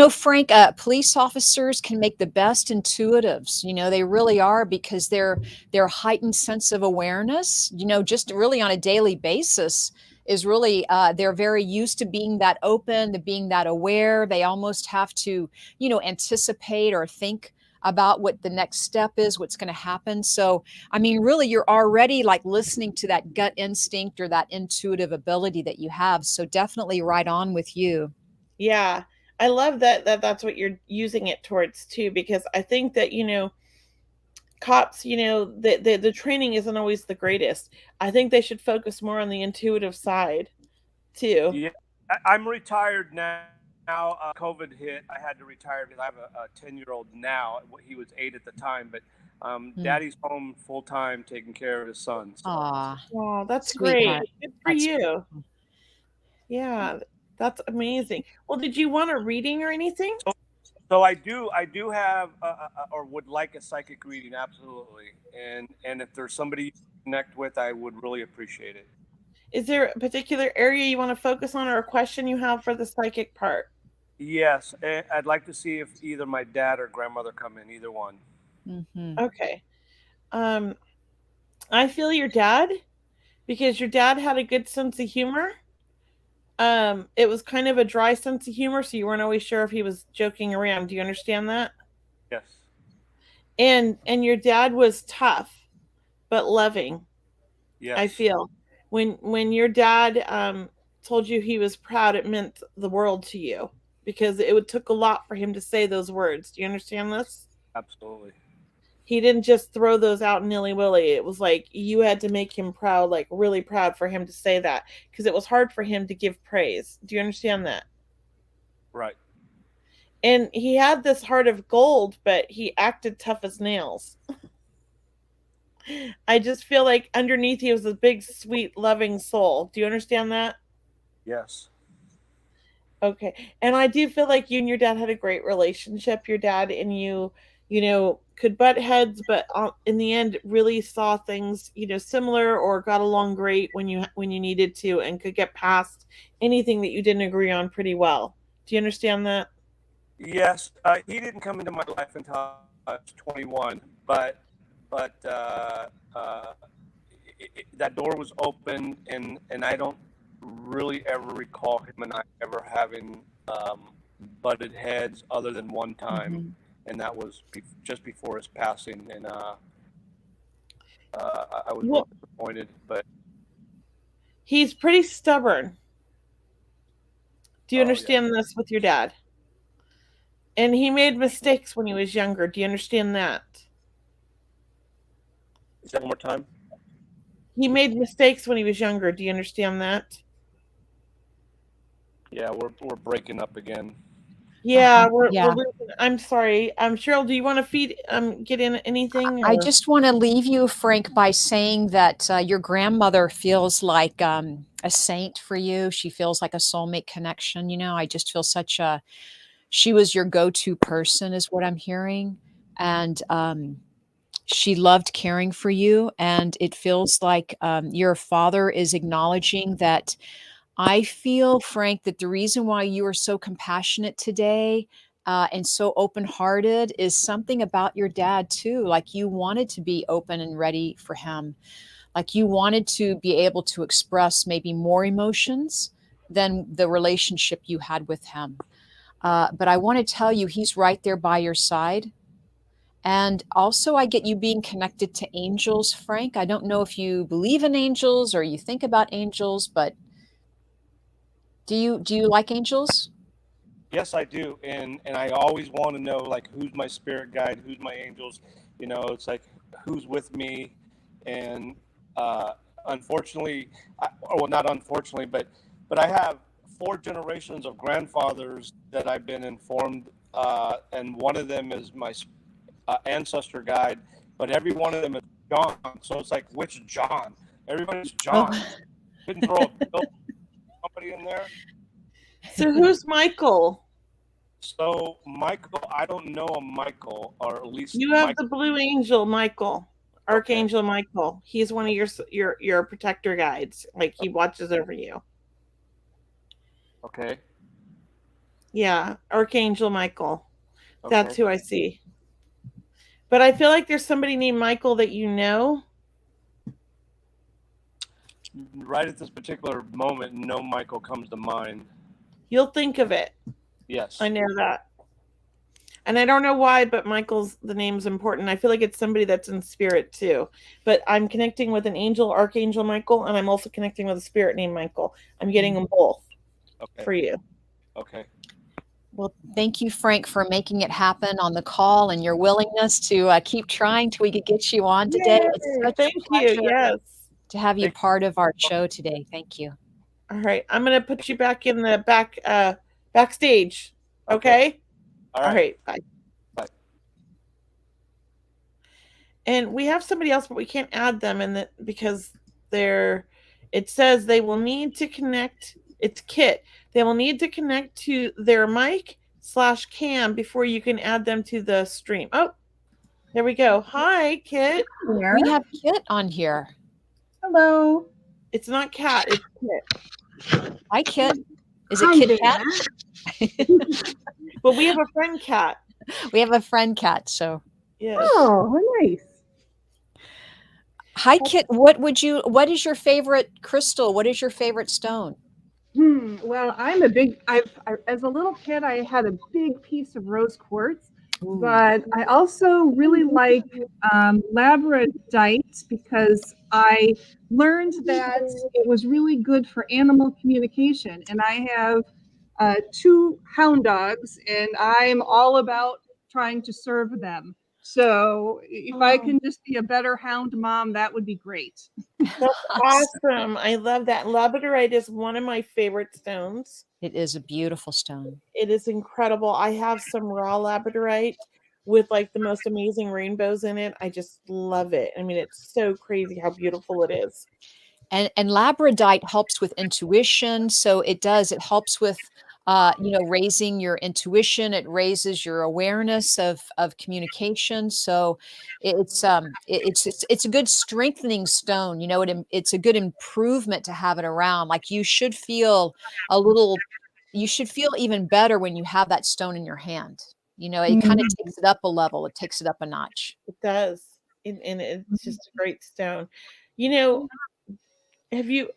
Frank, police officers can make the best intuitives. They really are, because their heightened sense of awareness, just really on a daily basis is really they're very used to being that open, to being that aware. They almost have to, anticipate or think about what the next step is, what's going to happen. So, I mean, really, you're already like listening to that gut instinct or that intuitive ability that you have. So definitely right on with you. Yeah. I love that's what you're using it towards too, because I think that, cops, the training isn't always the greatest. I think they should focus more on the intuitive side too. Yeah, I'm retired now. Now, COVID hit. I had to retire because I have a 10-year-old now. He was 8 at the time, but Daddy's home full time taking care of his son. So. Aw, Oh, that's great. sweetheart. Good for That's you. Yeah, that's amazing. Well, did you want a reading or anything? So I do have or would like a psychic reading, absolutely. And if there's somebody you connect with, I would really appreciate it. Is there a particular area you want to focus on or a question you have for the psychic part? Yes, I'd like to see if either my dad or grandmother come in, either one. Mm-hmm. Okay. I feel your dad, because your dad had a good sense of humor. It was kind of a dry sense of humor, so you weren't always sure if he was joking around. Do you understand that? Yes. And your dad was tough but loving. Yes. I feel when your dad told you he was proud, it meant the world to you, because it took a lot for him to say those words. Do you understand this? Absolutely. He didn't just throw those out nilly-willy. It was like you had to make him proud, like really proud for him to say that, because it was hard for him to give praise. Do you understand that? Right. And he had this heart of gold, but he acted tough as nails. I just feel like underneath he was a big, sweet, loving soul. Do you understand that? Yes. Okay. And I do feel like you and your dad had a great relationship. Your dad and you, could butt heads, but in the end really saw things, similar, or got along great when you needed to, and could get past anything that you didn't agree on pretty well. Do you understand that? Yes. He didn't come into my life until I was 21, but that door was open, and I don't really ever recall him and I ever having butted heads other than one time. Mm-hmm. And that was just before his passing, and I was really disappointed. But he's pretty stubborn. Do you understand yeah. this with your dad? And he made mistakes when he was younger. Do you understand that? Say that one more time. He made mistakes when he was younger. Do you understand that? Yeah, we're breaking up again. Yeah, Yeah. we're losing. I'm sorry. Cheryl, do you want to get in anything? I or- just want to leave you, Frank, by saying that your grandmother feels like a saint for you. She feels like a soulmate connection. I just feel she was your go-to person, is what I'm hearing. And she loved caring for you. And it feels like your father is acknowledging that. I feel, Frank, that the reason why you are so compassionate today and so open hearted is something about your dad, too. Like you wanted to be open and ready for him. Like you wanted to be able to express maybe more emotions than the relationship you had with him. But I want to tell you, he's right there by your side. And also, I get you being connected to angels, Frank. I don't know if you believe in angels or you think about angels, but do you like angels? Yes, I do, and I always want to know, like, who's my spirit guide, who's my angels. It's like who's with me, and unfortunately, well, not unfortunately, but I have 4 generations of grandfathers that I've been informed, and one of them is my ancestor guide, but every one of them is John. So it's like, which John? Everybody's John. Oh. Couldn't throw somebody in there. So who's Michael? So Michael, I don't know a Michael, or at least You have the blue angel, Michael, Archangel Okay. Michael. He's one of your protector guides. Like he watches over you. Okay. Yeah, Archangel Michael. Okay. That's who I see. But I feel like there's somebody named Michael that you know. right at this particular moment, no Michael comes to mind. You'll think of it. Yes. I know that. And I don't know why, but the name's important. I feel like it's somebody that's in spirit too. But I'm connecting with an angel, Archangel Michael, and I'm also connecting with a spirit named Michael. I'm getting them both for you. Okay. Well, thank you, Frank, for making it happen on the call and your willingness to keep trying till we could get you on today. Yay. It's such Thank a pleasure you. Yes. to have you part of our show today. Thank you. All right. I'm going to put you back in the backstage. Okay? All All right. Bye. Bye. And we have somebody else, but we can't add them because it says they will need to connect. It's Kit. They will need to connect to their mic/cam before you can add them to the stream. Oh, there we go. Hi, Kit. We have Kit on here. Hello. It's not Cat. It's Kit. Hi, Kit. Is it Kit Kat? Well, we have a friend Cat. We have a friend Cat. So. Yes. Oh, nice. Hi, Kit. What is your favorite crystal? What is your favorite stone? Well, as a little kid, I had a big piece of rose quartz, Ooh. but I also really like labradorite because I learned that it was really good for animal communication. And I have 2 hound dogs, and I'm all about trying to serve them. So if I can just be a better hound mom, that would be great. That's awesome. I love that. Labradorite is one of my favorite stones. It is a beautiful stone. It is incredible. I have some raw labradorite with like the most amazing rainbows in it. I just love it. I mean, it's so crazy how beautiful it is. And labradorite helps with intuition. So it helps with raising your intuition. It raises your awareness of communication. So it's a good strengthening stone. It's a good improvement to have it around. Like you should feel even better when you have that stone in your hand. It kind of takes it up a level. It takes it up a notch. It does. And it's just a great stone.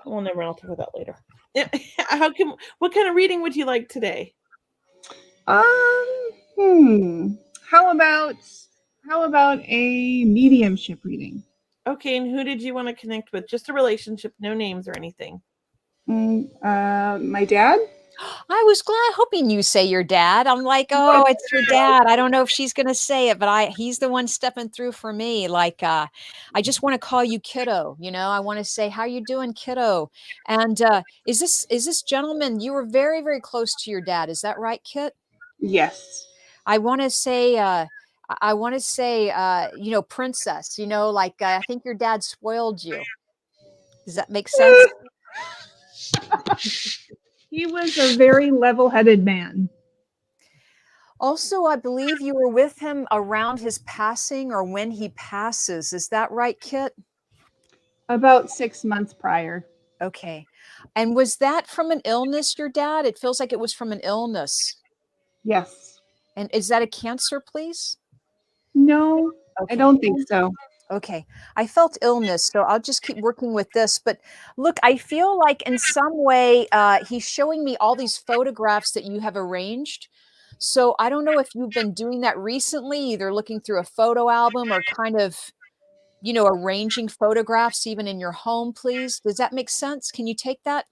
Well, never mind, I'll talk about that later. What kind of reading would you like today? How about a mediumship reading? Okay, and who did you want to connect with? Just a relationship, no names or anything. My dad. I was hoping you say your dad. I'm like, oh, it's your dad. I don't know if she's going to say it, but he's the one stepping through for me. Like, I just want to call you kiddo. I want to say, how you doing, kiddo? And is this gentleman, you were very, very close to your dad. Is that right, Kit? Yes. I want to say, princess, I think your dad spoiled you. Does that make sense? He was a very level-headed man. Also, I believe you were with him around his passing or when he passes. Is that right, Kit? About 6 months prior. Okay. And was that from an illness, your dad? It feels like it was from an illness. Yes. And is that a cancer, please? No, okay. I don't think so. Okay. I felt illness, so I'll just keep working with this. But look, I feel like in some way he's showing me all these photographs that you have arranged. So I don't know if you've been doing that recently, either looking through a photo album or kind of, arranging photographs even in your home, please. Does that make sense? Can you take that?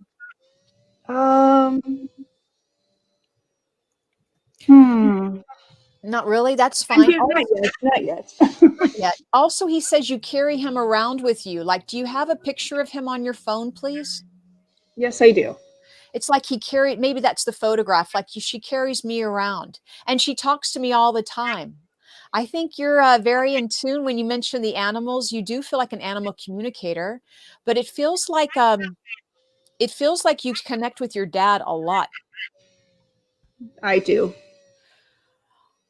Not really. That's fine. Not yet. Not yet. Also, he says you carry him around with you. Like, do you have a picture of him on your phone, please? Yes, I do. It's like maybe that's the photograph. Like she carries me around and she talks to me all the time. I think you're very in tune when you mention the animals. You do feel like an animal communicator, but it feels like you connect with your dad a lot. I do.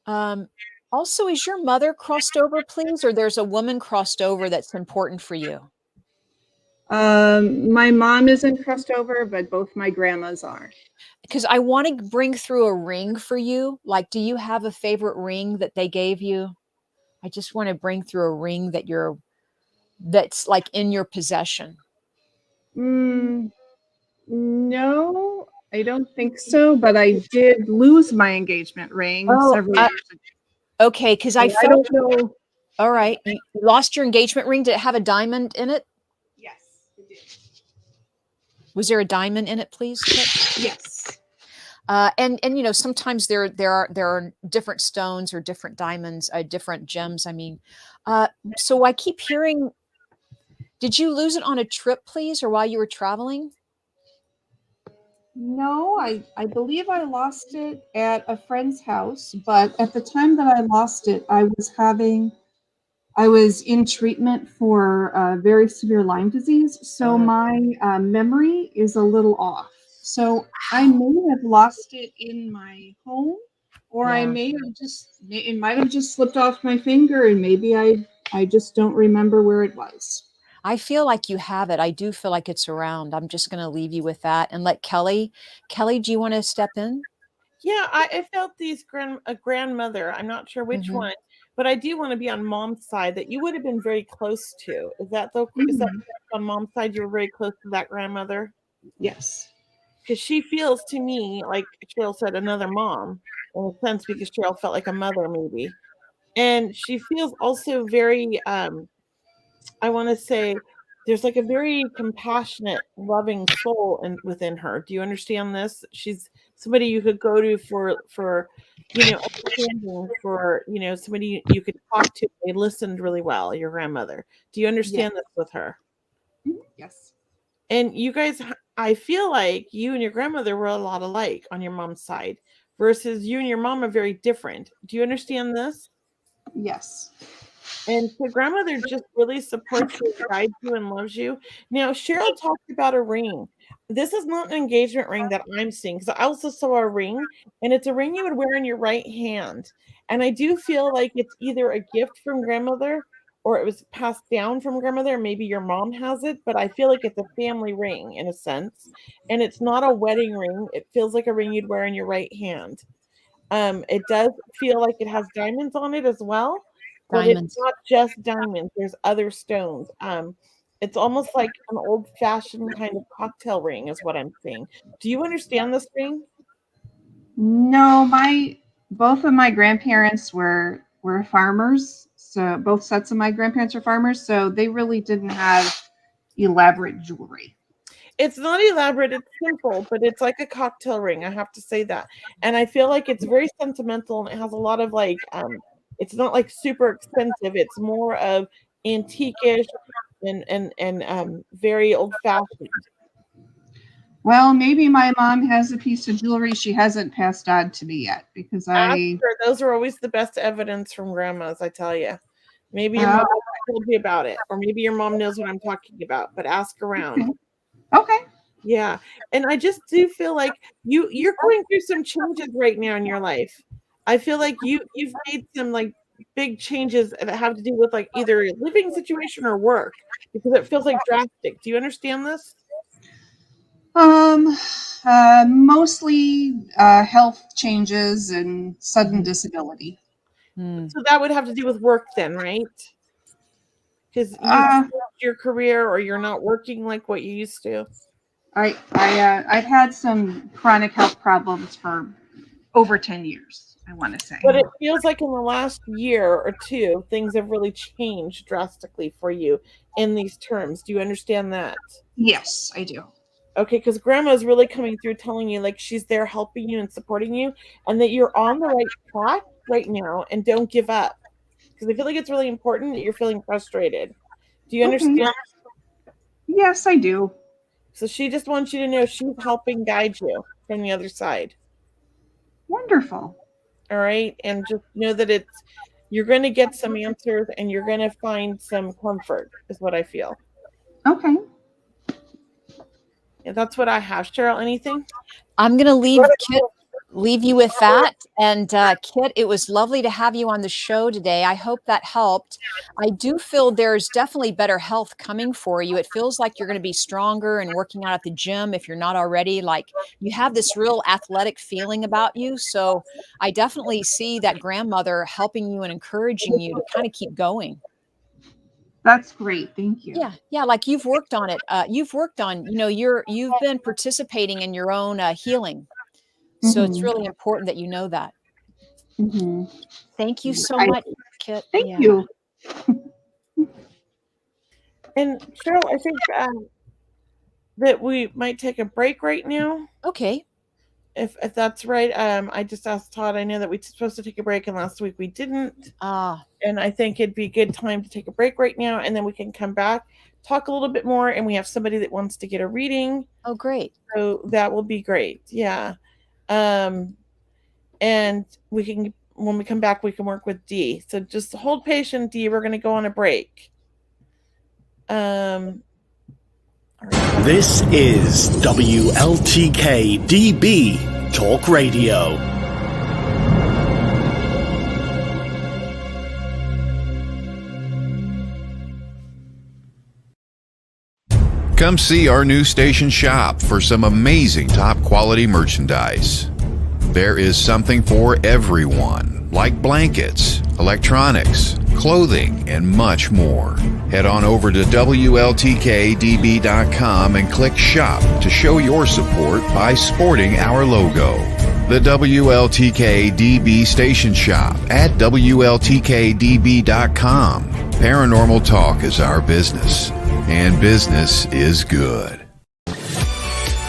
Also, is your mother crossed over, please? Or there's a woman crossed over that's important for you? My mom isn't crossed over, but both my grandmas are. Because I want to bring through a ring for you. Like, do you have a favorite ring that they gave you? I just want to bring through a ring that's like in your possession. No, I don't think so, but I did lose my engagement ring Oh, several years ago. okay, because I I felt. don't know. All right, you lost your engagement ring. Did it have a diamond in it? Yes, it did. Was there a diamond in it, please, Kit? Yes. And sometimes there are different stones or different diamonds, different gems. I mean, so I keep hearing. Did you lose it on a trip, please, or while you were traveling? No, I believe I lost it at a friend's house, but at the time that I lost it, I was in treatment for very severe Lyme disease, so my memory is a little off. So I may have lost it in my home, or I Yeah. may have it might have just slipped off my finger, and maybe I just don't remember where it was. I feel like you have it. I do feel like it's around. I'm just going to leave you with that and let Kelley. Kelley, do you want to step in? Yeah, I felt a grandmother. I'm not sure which Mhm. one, but I do want to be on mom's side that you would have been very close to. Is that Mhm. on mom's side? You were very close to that grandmother Yes. because she feels to me like Cheryl said, another mom in a sense because Cheryl felt like a mother maybe, and she feels also very I want to say there's like a very compassionate, loving soul within her. Do you understand this? She's somebody you could go to for understanding, for somebody you could talk to. They listened really well. Your grandmother. Do you Yes. understand this with her? Yes. And you guys, I feel like you and your grandmother were a lot alike on your mom's side, versus you and your mom are very different. Do you understand this? Yes. And so grandmother just really supports you, guides you, and loves you. Now, Cheryl talked about a ring. This is not an engagement ring that I'm seeing because I also saw a ring, and it's a ring you would wear in your right hand. And I do feel like it's either a gift from grandmother or it was passed down from grandmother. Maybe your mom has it, but I feel like it's a family ring in a sense. And it's not a wedding ring. It feels like a ring you'd wear in your right hand. It does feel like it has diamonds on it as well, but it's Diamonds. not just diamonds. There's other stones. It's almost like an old-fashioned kind of cocktail ring, is what I'm seeing. Do you understand this ring? No, my both of my grandparents were farmers. So both sets of my grandparents are farmers, so they really didn't have elaborate jewelry. It's not elaborate, it's simple, but it's like a cocktail ring. I have to say that. And I feel like it's very sentimental and it has a lot of it's not like super expensive. It's more of antique-ish and very old-fashioned. Well, maybe my mom has a piece of jewelry she hasn't passed on to me yet because Ask I her. Those are always the best evidence from grandmas, I tell you. Maybe your uh, mom told you about it, or maybe your mom knows what I'm talking about, but ask around. okay. Yeah. And I just do feel like you're going through some changes right now in your life. I feel like you've made some like big changes that have to do with like either a living situation or work because it feels like drastic. Do you understand this? Um, Mostly health changes and sudden Mhm. disability. Mm. So that would have to do with work then, right? Because you've Uh, changed your career or you're not working like what you used to. I've had some chronic health problems for over 10 years, I want to say. But it feels like in the last year or two, things have really changed drastically for you in these terms. Do you understand that? Yes, I do. Okay, because grandma's really coming through telling you like she's there helping you and supporting you and that you're on the right track right now and don't give up. Because I feel like it's really important that you're feeling frustrated. Do you Okay. understand? Yes, I do. So she just wants you to know she's helping guide you from the other side. Wonderful. All right. And just know that you're going to get some answers and you're going to find some comfort, is what I feel. Okay. Yeah, that's what I have. Cheryl, anything? I'm going to leave you with that. And Kit, it was lovely to have you on the show today. I hope that helped. I do feel there's definitely better health coming for you. It feels like you're going to be stronger and working out at the gym if you're not already. Like you have this real athletic feeling about you. So I definitely see that grandmother helping you and encouraging you to kind of keep going. That's great. Thank you. Yeah, like you've worked on it. You've worked on, you've been participating in your own healing. So it's Mhm. really important that you know that. Mhm. Thank you so I much, Kit. Thank Yeah. you. And Cheryl, I think that we might take a break right now. Okay. If that's right. I just asked Todd. I know that we were supposed to take a break, and last week we didn't. And I think it'd be a good time to take a break right now, and then we can come back, talk a little bit more, and we have somebody that wants to get a reading. Oh, great. So that will be great. Yeah. And we can, when we come back, we can work with Dee. So just hold patient, Dee. We're going to go on a break. This is WLTK-DB Talk Radio. Come see our new station shop for some amazing top quality merchandise. There is something for everyone, like blankets, electronics, clothing, and much more. Head on over to WLTK-DB.com and click Shop to show your support by sporting our logo. The WLTK-DB Station Shop at WLTK-DB.com. Paranormal talk is our business, and business is good.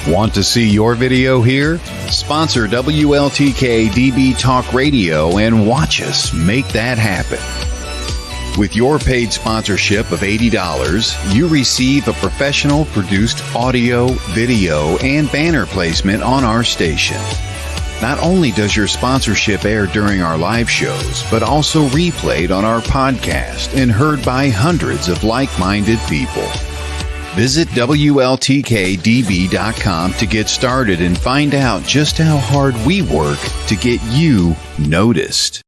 Want to see your video here? Sponsor WLTK-DB Talk Radio and watch us make that happen. With your paid sponsorship of $80, you receive a professional produced audio, video, and banner placement on our station. Not only does your sponsorship air during our live shows, but also replayed on our podcast and heard by hundreds of like-minded people. Visit WLTK-DB.com to get started and find out just how hard we work to get you noticed.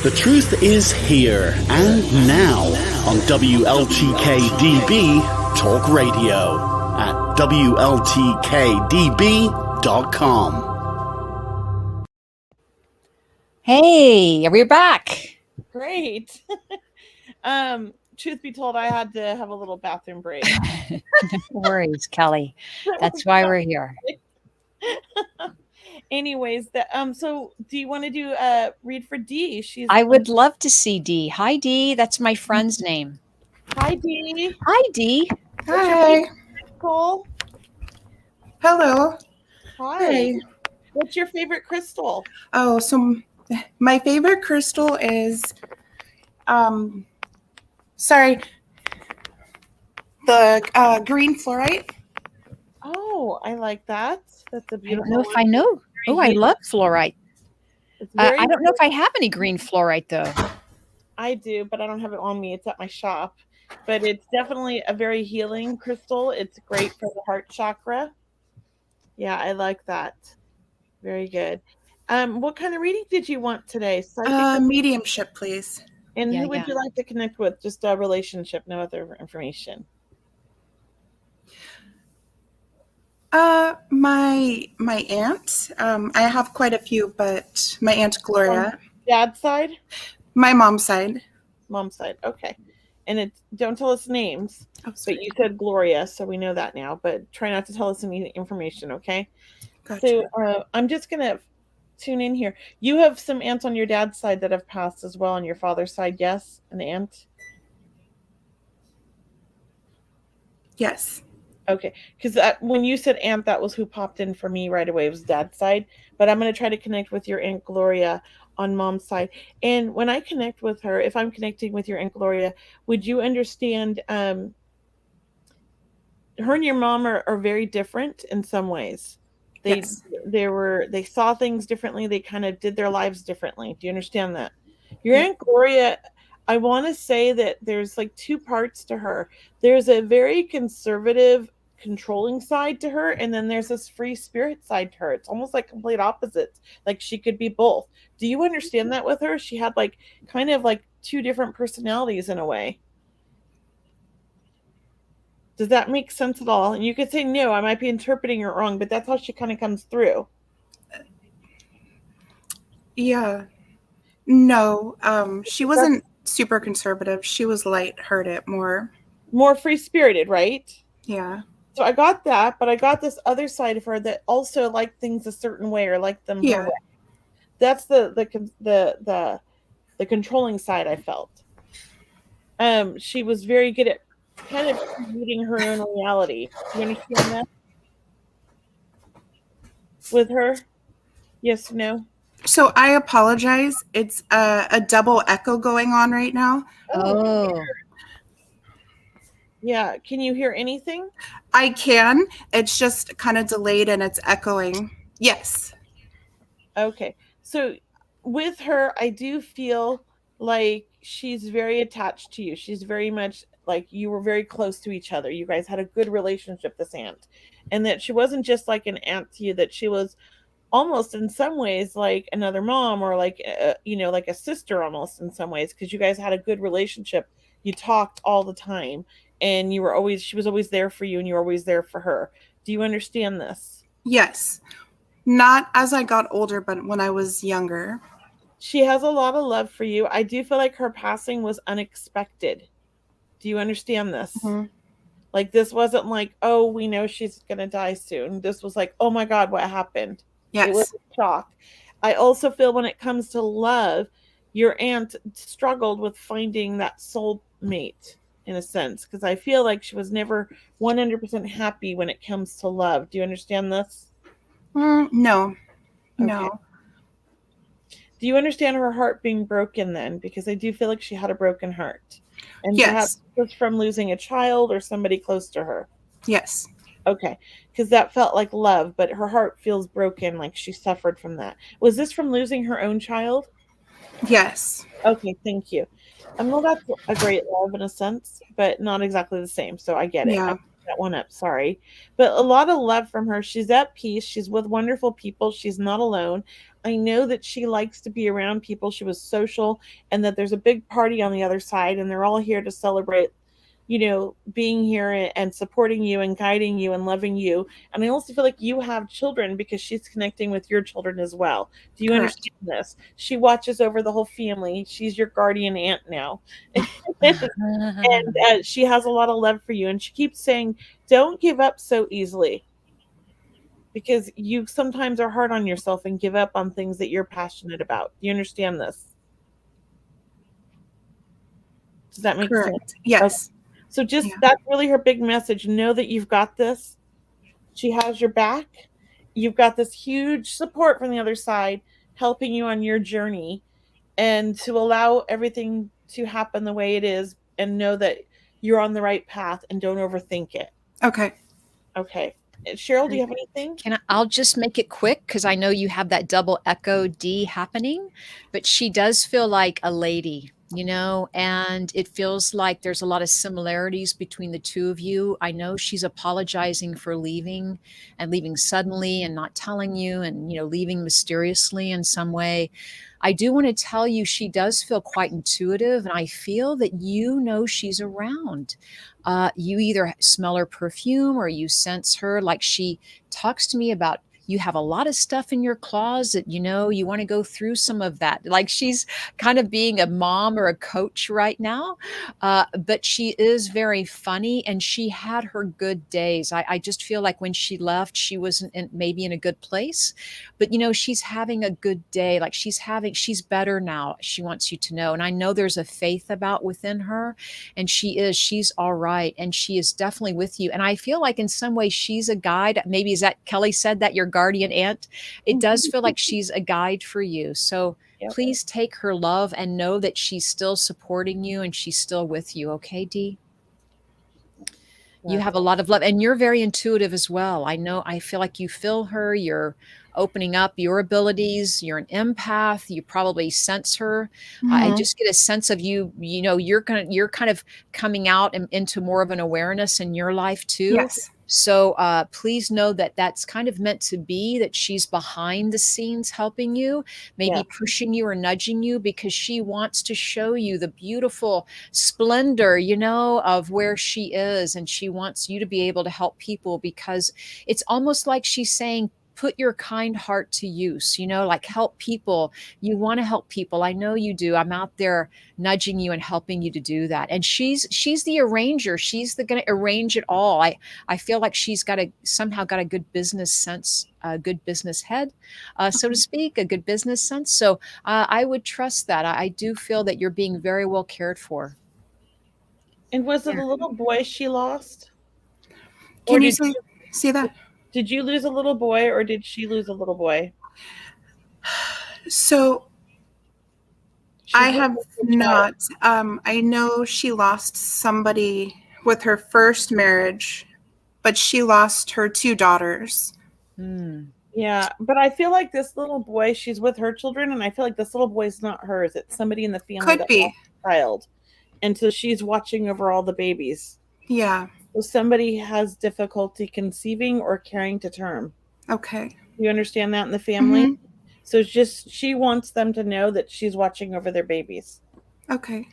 The truth is here and now on WLTK-DB Talk Radio at WLTK-DB.com. Hey, we're back. Great. Truth be told, I had to have a little bathroom break. No worries, Kelley. That's why we're here. Anyways, so do you want to do read for Dee? I would love to see Dee. Hi, Dee. That's my friend's name. Hi, Dee. Hi, Dee. Hi. Cool. Hello. Hi. Hey. What's your favorite crystal? Oh, so my favorite crystal is, the green fluorite. Oh, I like that. That's a I beautiful don't know if one. I know. Oh, I love fluorite. It's I very don't know if I have any green fluorite, though. I do, but I don't have it on me. It's at my shop. But it's definitely a very healing crystal. It's great for the heart chakra. Yeah, I like that. Very good. What kind of reading did you want today? Mediumship, please. And Yeah, who would you like to connect with? Just a relationship, no other information. My aunt. I have quite a few, but my aunt Gloria. Dad's side? My mom's side. Mom's side. Okay. And don't tell us names. Oh, but you said Gloria, so we know that now. But try not to tell us any information, okay? Gotcha. So I'm just gonna tune in here. You have some aunts on your dad's side that have passed as well. On your father's side, yes, an aunt. Yes. Okay, because when you said aunt, that was who popped in for me right away. It was dad's side, but I'm going to try to connect with your Aunt Gloria on mom's side. And when I connect with her, if I'm connecting with your Aunt Gloria, would you understand? Her and your mom are very different in some ways. They saw things differently. They kind of did their lives differently. Do you understand that? Your Aunt Gloria, I want to say that there's like two parts to her. There's a very conservative, controlling side to her, and then there's this free spirit side to her. It's almost like complete opposites. Like she could be both. Do you understand that with her? She had like kind of like two different personalities in a way. Does that make sense at all? And you could say no, I might be interpreting it wrong, but that's how she kind of comes through. Yeah. No, she wasn't super conservative. She was light-hearted, more. More free-spirited, right? Yeah. So I got that, but I got this other side of her that also liked things a certain way or liked them her way. That's the controlling side I felt. She was very good at kind of creating her own reality. Do you understand that? With her? Yes, no? So I apologize. It's a double echo going on right now. Oh. Yeah. Can you hear anything? I can. It's just kind of delayed and it's echoing. Yes. Okay. So with her, I do feel like she's very attached to you. She's very much like you were very close to each other. You guys had a good relationship, this aunt. And that she wasn't just like an aunt to you, that she was almost in some ways like another mom or like, like a sister almost in some ways, because you guys had a good relationship. You talked all the time and she was always there for you and you were always there for her. Do you understand this? Yes. Not as I got older, but when I was younger. She has a lot of love for you. I do feel like her passing was unexpected. Do you understand this? Mm-hmm. Like, this wasn't like, oh, we know she's going to die soon. This was like, oh my God, what happened? Yes. It was a shock. I also feel when it comes to love, your aunt struggled with finding that soul mate in a sense, because I feel like she was never 100% happy when it comes to love. Do you understand this? No. Okay. No. Do you understand her heart being broken then? Because I do feel like she had a broken heart. And Yes. perhaps it was from losing a child or somebody close to her. Yes. Okay. Because that felt like love, but her heart feels broken, like she suffered from that. Was this from losing her own child? Yes. Okay, thank you. Well, that's a great love in a sense, but not exactly the same. So I get it. Yeah. I picked that one up. Sorry. But a lot of love from her. She's at peace. She's with wonderful people. She's not alone. I know that she likes to be around people. She was social, and that there's a big party on the other side, and they're all here to celebrate, being here and supporting you and guiding you and loving you. And I also feel like you have children because she's connecting with your children as well. Do you Correct. understand this? She watches over the whole family. She's your guardian aunt now. And she has a lot of love for you. And she keeps saying, don't give up so easily. Because you sometimes are hard on yourself and give up on things that you're passionate about. Do you understand this? Does that make Correct. sense? Yes. Okay. So that's really her big message. Know that you've got this. She has your back. You've got this huge support from the other side helping you on your journey, and to allow everything to happen the way it is and know that you're on the right path and don't overthink it. Okay. Okay. Cheryl, do you have anything? I'll just make it quick because I know you have that double echo D happening, but she does feel like a lady, and it feels like there's a lot of similarities between the two of you. I know she's apologizing for leaving and leaving suddenly and not telling you and, leaving mysteriously in some way. I do want to tell you she does feel quite intuitive, and I feel that she's around. You either smell her perfume or you sense her. Like she talks to me about, you have a lot of stuff in your closet, you want to go through some of that. Like she's kind of being a mom or a coach right now. But she is very funny and she had her good days. I just feel like when she left, she wasn't maybe in a good place, but she's having a good day. Like she's better now. She wants you to know. And I know there's a faith about within her, and she's all right. And she is definitely with you. And I feel like in some way she's a guide. Maybe is that Kelley said that your guardian aunt? It does feel like she's a guide for you. So please take her love and know that she's still supporting you and she's still with you. Okay, Dee? You have a lot of love and you're very intuitive as well. I feel like you feel her. You're opening up your abilities. You're an empath. You probably sense her. Mm-hmm. I just get a sense of you, you're kind of coming out and into more of an awareness in your life too. Yes. So please know that that's kind of meant to be, that she's behind the scenes helping you, maybe pushing you or nudging you, because she wants to show you the beautiful splendor, of where she is. And she wants you to be able to help people, because it's almost like she's saying, put your kind heart to use, like help people. You want to help people. I know you do. I'm out there nudging you and helping you to do that. And she's the arranger. She's going to arrange it all. I feel like she's somehow got a good business sense, a good business head, so to speak, a good business sense. So I would trust that. I do feel that you're being very well cared for. And was it a little boy she lost? Can you see that? Did you lose a little boy, or did she lose a little boy? So I have not. I know she lost somebody with her first marriage, but she lost her 2 daughters. Yeah, but I feel like this little boy, she's with her children, and I feel like this little boy's not hers. It's somebody in the family Could be. Lost a child. And so she's watching over all the babies. Yeah. So somebody has difficulty conceiving or carrying to term. Okay. You understand that in the family? Mm-hmm. So it's just, she wants them to know that she's watching over their babies. Okay.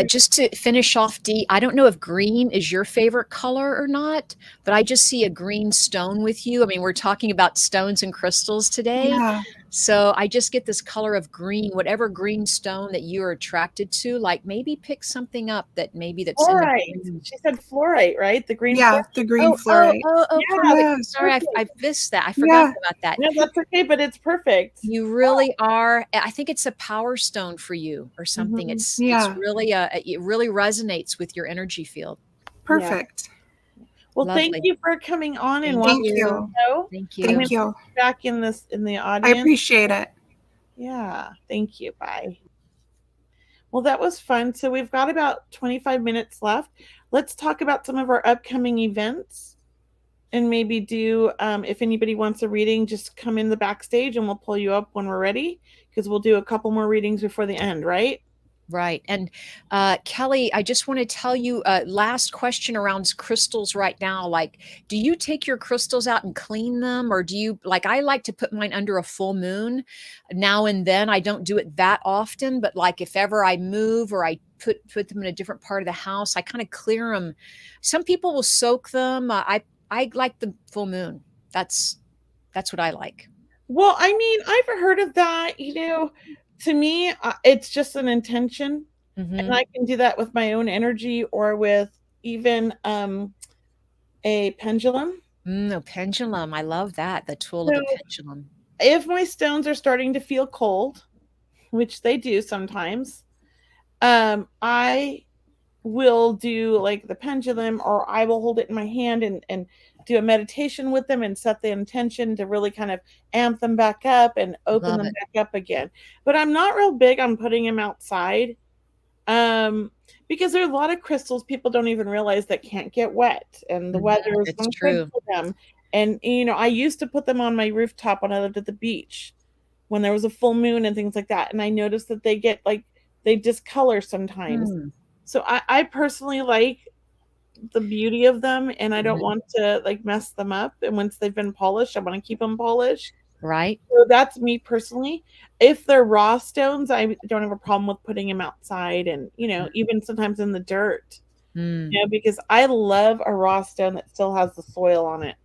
Just to finish off, Dee, I don't know if green is your favorite color or not, but I just see a green stone with you. I mean, we're talking about stones and crystals today. Yeah. So I just get this color of green, whatever green stone that you are attracted to, like maybe pick something up that's fluorite. She said fluorite, right? The green fluorite. The green fluorite. Yeah, sorry, I missed that. I forgot about that. No, that's okay, but it's perfect. You really are. I think it's a power stone for you or something. It's really it really resonates with your energy field. Perfect. Well, Lovely. thank you for coming on and Thank watching you. the show. Thank you. Thank you. Back in the audience. I appreciate it. Yeah. Thank you. Bye. Well, that was fun. So we've got about 25 minutes left. Let's talk about some of our upcoming events and maybe do, if anybody wants a reading, just come in the backstage and we'll pull you up when we're ready, because we'll do a couple more readings before the end, right? Right. And Kelley, I just want to tell you, last question around crystals right now. Like, do you take your crystals out and clean them? Or do you, like, I like to put mine under a full moon now and then. I don't do it that often, but like if ever I move or I put them in a different part of the house, I kind of clear them. Some people will soak them. I like the full moon. That's what I like. Well, I mean, I've heard of that, to me, it's just an intention, and I can do that with my own energy or with even a pendulum. A pendulum. I love that. The tool of a pendulum. If my stones are starting to feel cold, which they do sometimes, I will do like the pendulum, or I will hold it in my hand and do a meditation with them and set the intention to really kind of amp them back up and open them back up again. But I'm not real big on putting them outside, because there are a lot of crystals people don't even realize that can't get wet, and the weather is not good for them. And I used to put them on my rooftop when I lived at the beach when there was a full moon and things like that, and I noticed that they get they discolor sometimes. So I personally like the beauty of them, and I don't want to mess them up. And once they've been polished, I want to keep them polished. Right. So that's me personally. If they're raw stones, I don't have a problem with putting them outside, and even sometimes in the dirt. Because I love a raw stone that still has the soil on it.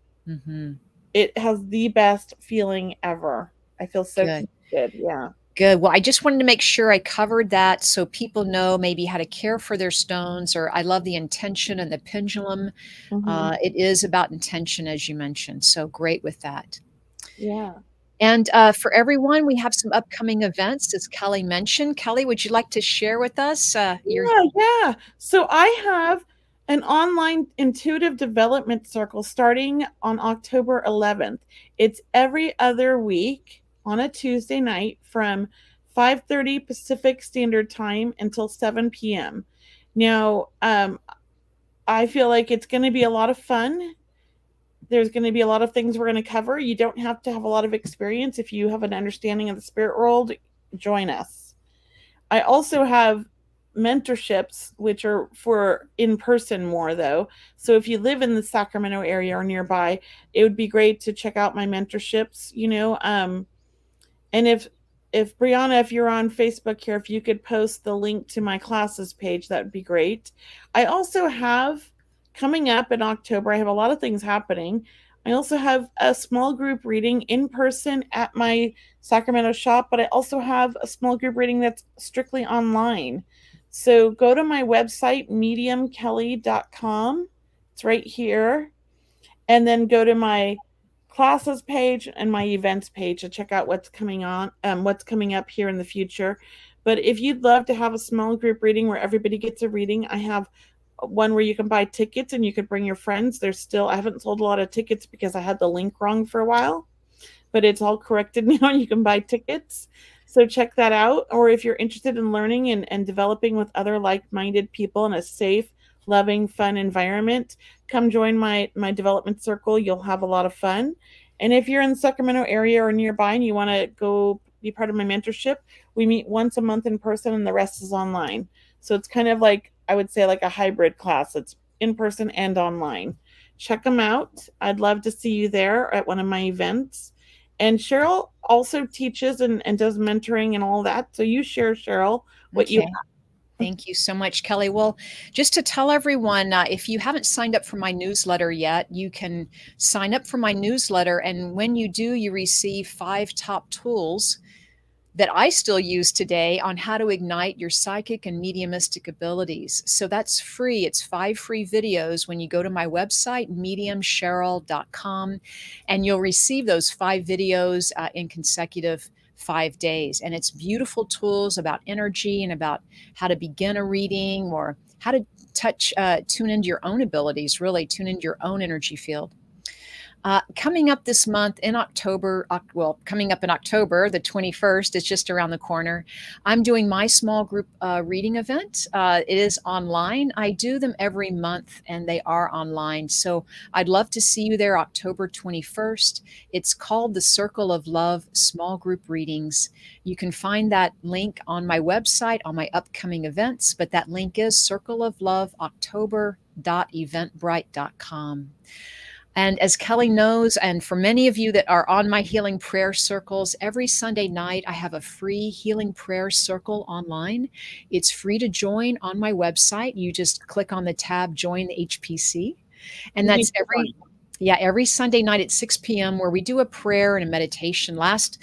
It has the best feeling ever. I feel so good. Yeah. Good. Well, I just wanted to make sure I covered that so people know maybe how to care for their stones. Or I love the intention and the pendulum. It is about intention, as you mentioned. So great with that. Yeah. And for everyone, we have some upcoming events, as Kelley mentioned. Kelley, would you like to share with us? Yeah. So I have an online intuitive development circle starting on October 11th. It's every other week on a Tuesday night from 5:30 Pacific Standard Time until 7 p.m. Now, I feel like it's going to be a lot of fun. There's going to be a lot of things we're going to cover. You don't have to have a lot of experience. If you have an understanding of the spirit world, join us. I also have mentorships, which are for in-person more, though. So if you live in the Sacramento area or nearby, it would be great to check out my mentorships, and if Brianna, if you're on Facebook here, if you could post the link to my classes page, that would be great. I also have, coming up in October, I have a lot of things happening. I also have a small group reading in person at my Sacramento shop, but I also have a small group reading that's strictly online. So go to my website, mediumkelley.com. It's right here. And then go to my classes page and my events page to check out what's coming up here in the future. But if you'd love to have a small group reading where everybody gets a reading, I have one where you can buy tickets and you can bring your friends. I haven't sold a lot of tickets because I had the link wrong for a while, but it's all corrected now. You can buy tickets. So check that out. Or if you're interested in learning and developing with other like-minded people in a safe, loving, fun environment, come join my development circle. You'll have a lot of fun. And if you're in the Sacramento area or nearby and you want to go be part of my mentorship, we meet once a month in person and the rest is online. So it's kind of like, I would say, like a hybrid class. It's in person and online. Check them out. I'd love to see you there at one of my events. And Cheryl also teaches and does mentoring and all that. So you share, Cheryl, what you have. Thank you so much, Kelley. Well, just to tell everyone, if you haven't signed up for my newsletter yet, you can sign up for my newsletter. And when you do, you receive 5 top tools that I still use today on how to ignite your psychic and mediumistic abilities. So that's free. It's 5 free videos when you go to my website, mediumcheryl.com, and you'll receive those 5 videos in consecutive 5 days. And it's beautiful tools about energy and about how to begin a reading or how to tune into your own abilities, really tune into your own energy field. Coming up this month in October, coming up in October, the 21st, it's just around the corner. I'm doing my small group reading event. It is online. I do them every month and they are online. So I'd love to see you there October 21st. It's called the Circle of Love Small Group Readings. You can find that link on my website on my upcoming events, but that link is circleofloveoctober.eventbrite.com. And as Kelley knows, and for many of you that are on my healing prayer circles, every Sunday night I have a free healing prayer circle online. It's free to join on my website. You just click on the tab, Join the HPC. And that's every Sunday night at 6 p.m. where we do a prayer and a meditation. Last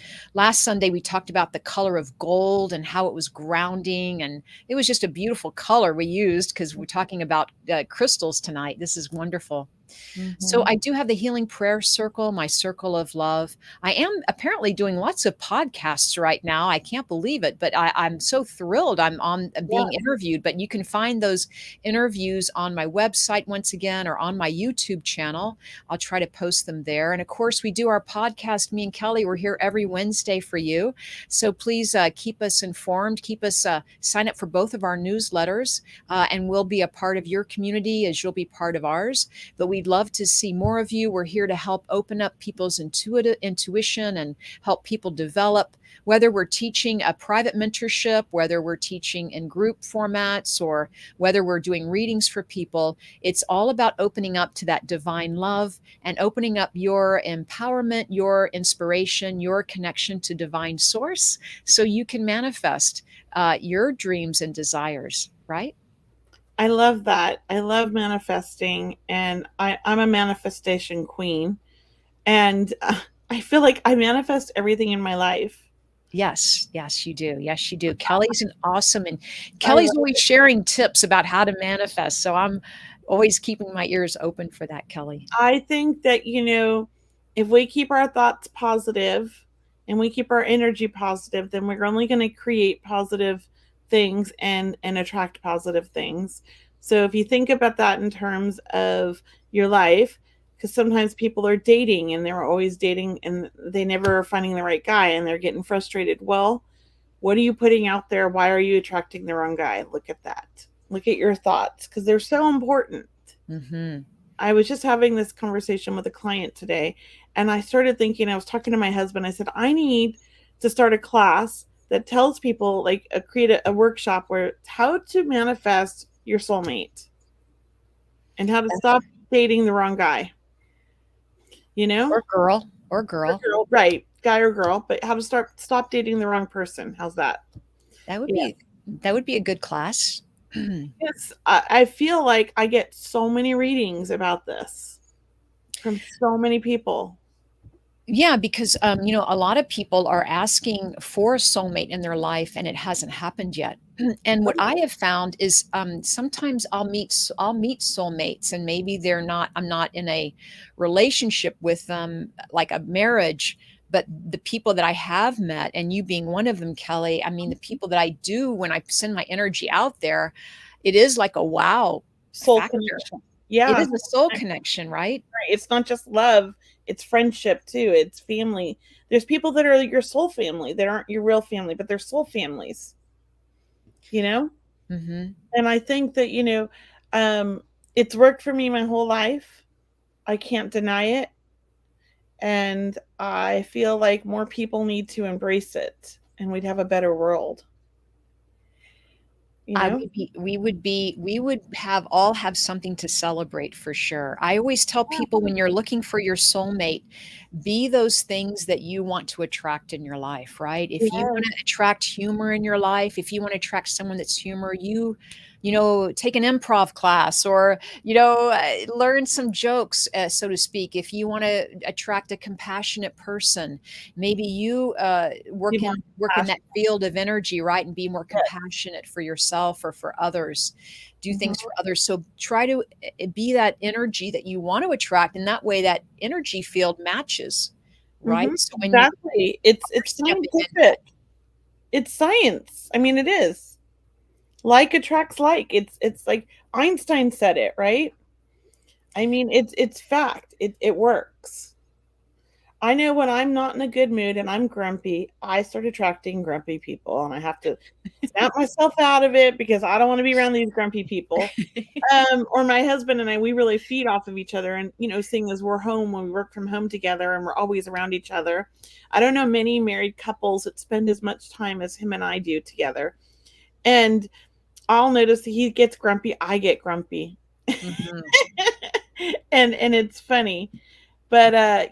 Sunday, we talked about the color of gold and how it was grounding. And it was just a beautiful color we used because we're talking about crystals tonight. This is wonderful. Mm-hmm. So I do have the Healing Prayer Circle, my Circle of Love. I am apparently doing lots of podcasts right now. I can't believe it, but I'm so thrilled I'm on being interviewed. But you can find those interviews on my website once again or on my YouTube channel. I'll try to post them there. And of course, we do our podcast. Me and Kelley, we're here every Wednesday for you. So please keep us informed. Keep us sign up for both of our newsletters, and we'll be a part of your community as you'll be part of ours. But we'd love to see more of you. We're here to help open up people's intuition and help people develop, whether we're teaching a private mentorship, whether we're teaching in group formats, or whether we're doing readings for people. It's all about opening up to that divine love and opening up your empowerment, your inspiration, your connection to divine source so you can manifest your dreams and desires, right? I love that. I love manifesting, and I'm a manifestation queen, and I feel like I manifest everything in my life. Yes, you do. Yes, you do. Kelley's an awesome, and Kelley's always sharing tips about how to manifest. So I'm always keeping my ears open for that, Kelley. I think that, if we keep our thoughts positive and we keep our energy positive, then we're only going to create positive things and attract positive things. So if you think about that in terms of your life, because sometimes people are dating and they're always dating and they never are finding the right guy and they're getting frustrated. Well, what are you putting out there? Why are you attracting the wrong guy? Look at that. Look at your thoughts, because they're so important. Mm-hmm. I was just having this conversation with a client today, and I started thinking, I was talking to my husband. I said, I need to start a class that tells people, like, create a workshop where it's how to manifest your soulmate and how to stop dating the wrong guy, or girl, right? Guy or girl, but how to stop dating the wrong person. How's that? That would be a good class. Yes, I feel like I get so many readings about this. from so many people. Yeah, because a lot of people are asking for a soulmate in their life, and it hasn't happened yet. And what I have found is sometimes I'll meet soulmates, and maybe I'm not in a relationship with them, like a marriage. But the people that I have met, and you being one of them, Kelley, I mean, the people that I do, when I send my energy out there, it is like a wow Soul factor. connection. It Yeah. is a soul connection, right? Right. It's not just love, it's friendship too. It's family. There's people that are your soul family that aren't your real family, but they're soul families, you know? Mm-hmm. And I think that, it's worked for me my whole life. I can't deny it. And I feel like more people need to embrace it and we'd have a better world. You know? We would all have something to celebrate for sure. I always tell people, when you're looking for your soulmate, be those things that you want to attract in your life, right? If you want to attract humor in your life, if you want to attract someone that's humor, take an improv class, or, learn some jokes, so to speak. If you want to attract a compassionate person, maybe you work in that field of energy, right? And be more compassionate for yourself or for others. Do things for others. So try to be that energy that you want to attract, and that way that energy field matches, right? So when exactly. It's scientific. It's science. I mean, it is. Like attracts like. It's like Einstein said it, right? I mean, it's fact. It works. I know when I'm not in a good mood and I'm grumpy, I start attracting grumpy people, and I have to snap myself out of it because I don't want to be around these grumpy people. Or my husband and I, we really feed off of each other, and seeing as we're home, when we work from home together and we're always around each other. I don't know many married couples that spend as much time as him and I do together. And I'll notice that he gets grumpy, I get grumpy. Mm-hmm. and it's funny. But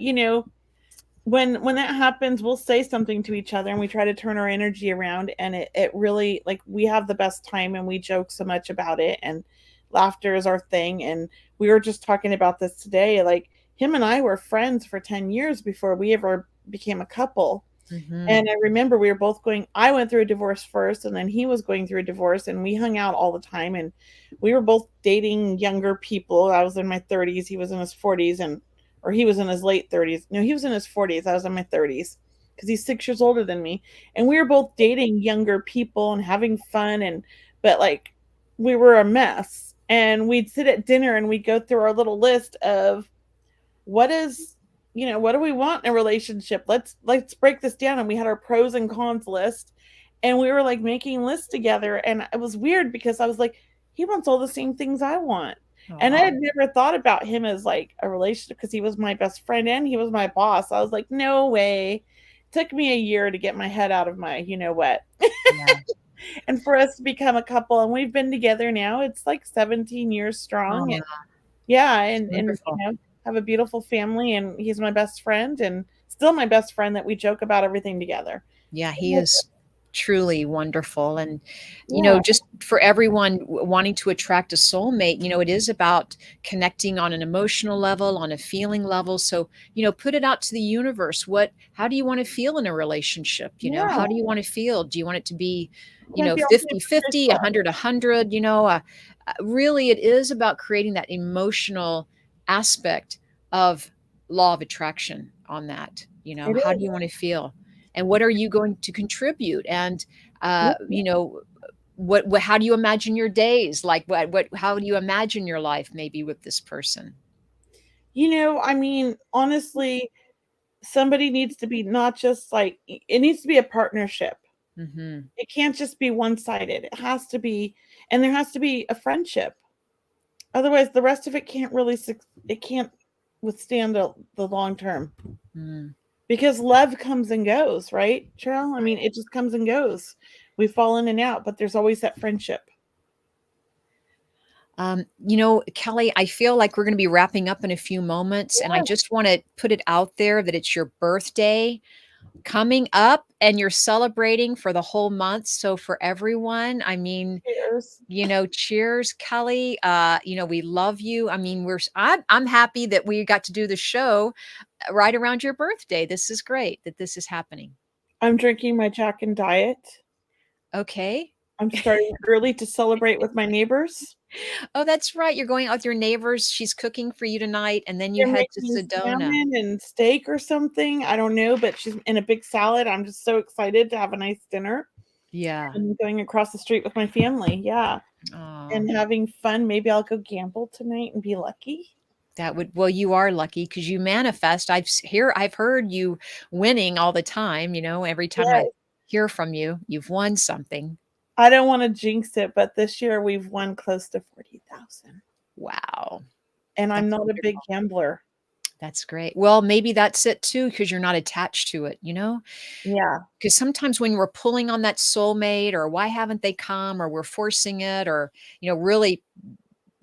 when that happens, we'll say something to each other and we try to turn our energy around, and it really, like, we have the best time and we joke so much about it, and laughter is our thing. And we were just talking about this today, like, him and I were friends for 10 years before we ever became a couple. Mm-hmm. And I remember we were both I went through a divorce first, and then he was going through a divorce, and we hung out all the time, and we were both dating younger people. I was in my 30s, he was in his 40s, or he was in his late 30s. No, he was in his 40s. I was in my 30s, because he's 6 years older than me. And we were both dating younger people and having fun, but like, we were a mess. And we'd sit at dinner and we'd go through our little list of what do we want in a relationship? Let's break this down. And we had our pros and cons list, and we were like making lists together. And it was weird because I was like, he wants all the same things I want. And I had never thought about him as like a relationship, because he was my best friend and he was my boss. I was like, no way. It took me a year to get my head out of my what. Yeah. And for us to become a couple, and we've been together now, it's like 17 years strong. Oh, and have a beautiful family, and he's my best friend, and still my best friend, that we joke about everything together. Yeah, he is truly wonderful. And Yeah. just for everyone wanting to attract a soulmate, it is about connecting on an emotional level, on a feeling level. So put it out to the universe. How do you want to feel in a relationship? How do you want to feel? Do you want it to be 50-50, 100-100? Really, it is about creating that emotional aspect of law of attraction on that. How do you want to feel? And what are you going to contribute? And, how do you imagine your days? Like, how do you imagine your life maybe with this person? I mean, honestly, somebody needs to be, not just like, it needs to be a partnership. Mm-hmm. It can't just be one-sided. It has to be, and there has to be a friendship. Otherwise, the rest of it can't withstand the long term. Mm-hmm. Because love comes and goes, right, Cheryl? I mean, it just comes and goes. We fall in and out, but there's always that friendship. Kelley, I feel like we're going to be wrapping up in a few moments, and I just want to put it out there that it's your birthday coming up, and you're celebrating for the whole month. So for everyone, I mean, Cheers. cheers, Kelley. We love you. I mean, I'm happy that we got to do the show right around your birthday. This is great that this is happening. I'm drinking my Jack and Diet. Okay. I'm starting early to celebrate with my neighbors. Oh, that's right. You're going out with your neighbors. She's cooking for you tonight, and then you They're head to making Sedona. salmon and steak or something. I don't know, but she's in a big salad. I'm just so excited to have a nice dinner. Yeah. I'm going across the street with my family. Yeah. Aw. And having fun. Maybe I'll go gamble tonight and be lucky. Well, you are lucky because you manifest. I've heard you winning all the time. Every time I Yes. hear from you, you've won something. I don't want to jinx it, but this year we've won close to 40,000. Wow. And I'm That's not a big wonderful. gambler. That's great. Well, maybe that's it too, because you're not attached to it, Yeah. Because sometimes when we're pulling on that soulmate, or why haven't they come, or we're forcing it, or, really,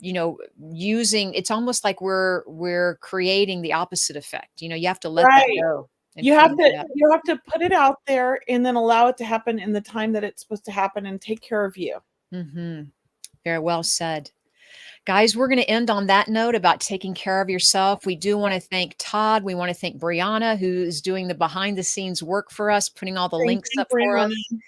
using, it's almost like we're creating the opposite effect. You have to let that Right. go. and You have feel that. you have to put it out there and then allow it to happen in the time that it's supposed to happen and take care of you. Mhm. Very well said. Guys, we're going to end on that note about taking care of yourself. We do want to thank Todd. We want to thank Brianna, who is doing the behind the scenes work for us, putting all the Thank links you, up for us. Brianna.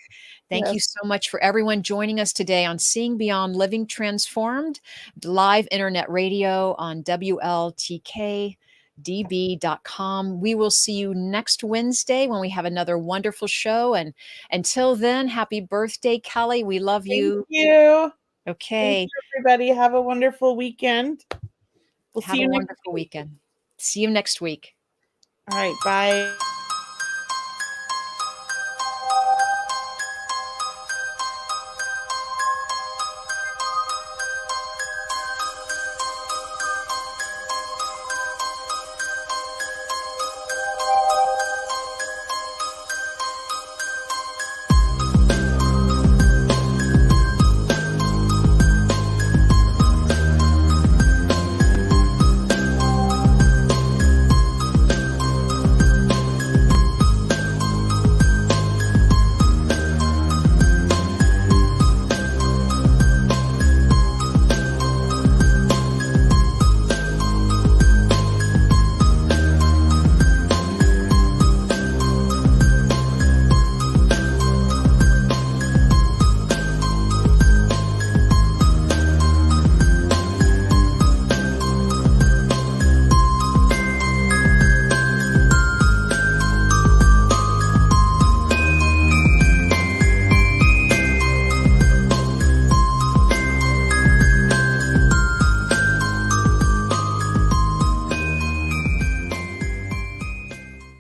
Thank you Yes. so much for everyone joining us today on Seeing Beyond Living Transformed, live internet radio on WLTK-DB.com. We will see you next Wednesday when we have another wonderful show. And until then, happy birthday, Kelley. We love you. Thank you. Okay. Thank you, everybody. Have a wonderful weekend. We'll Have see a you next wonderful week. weekend. See you next week. All right. Bye.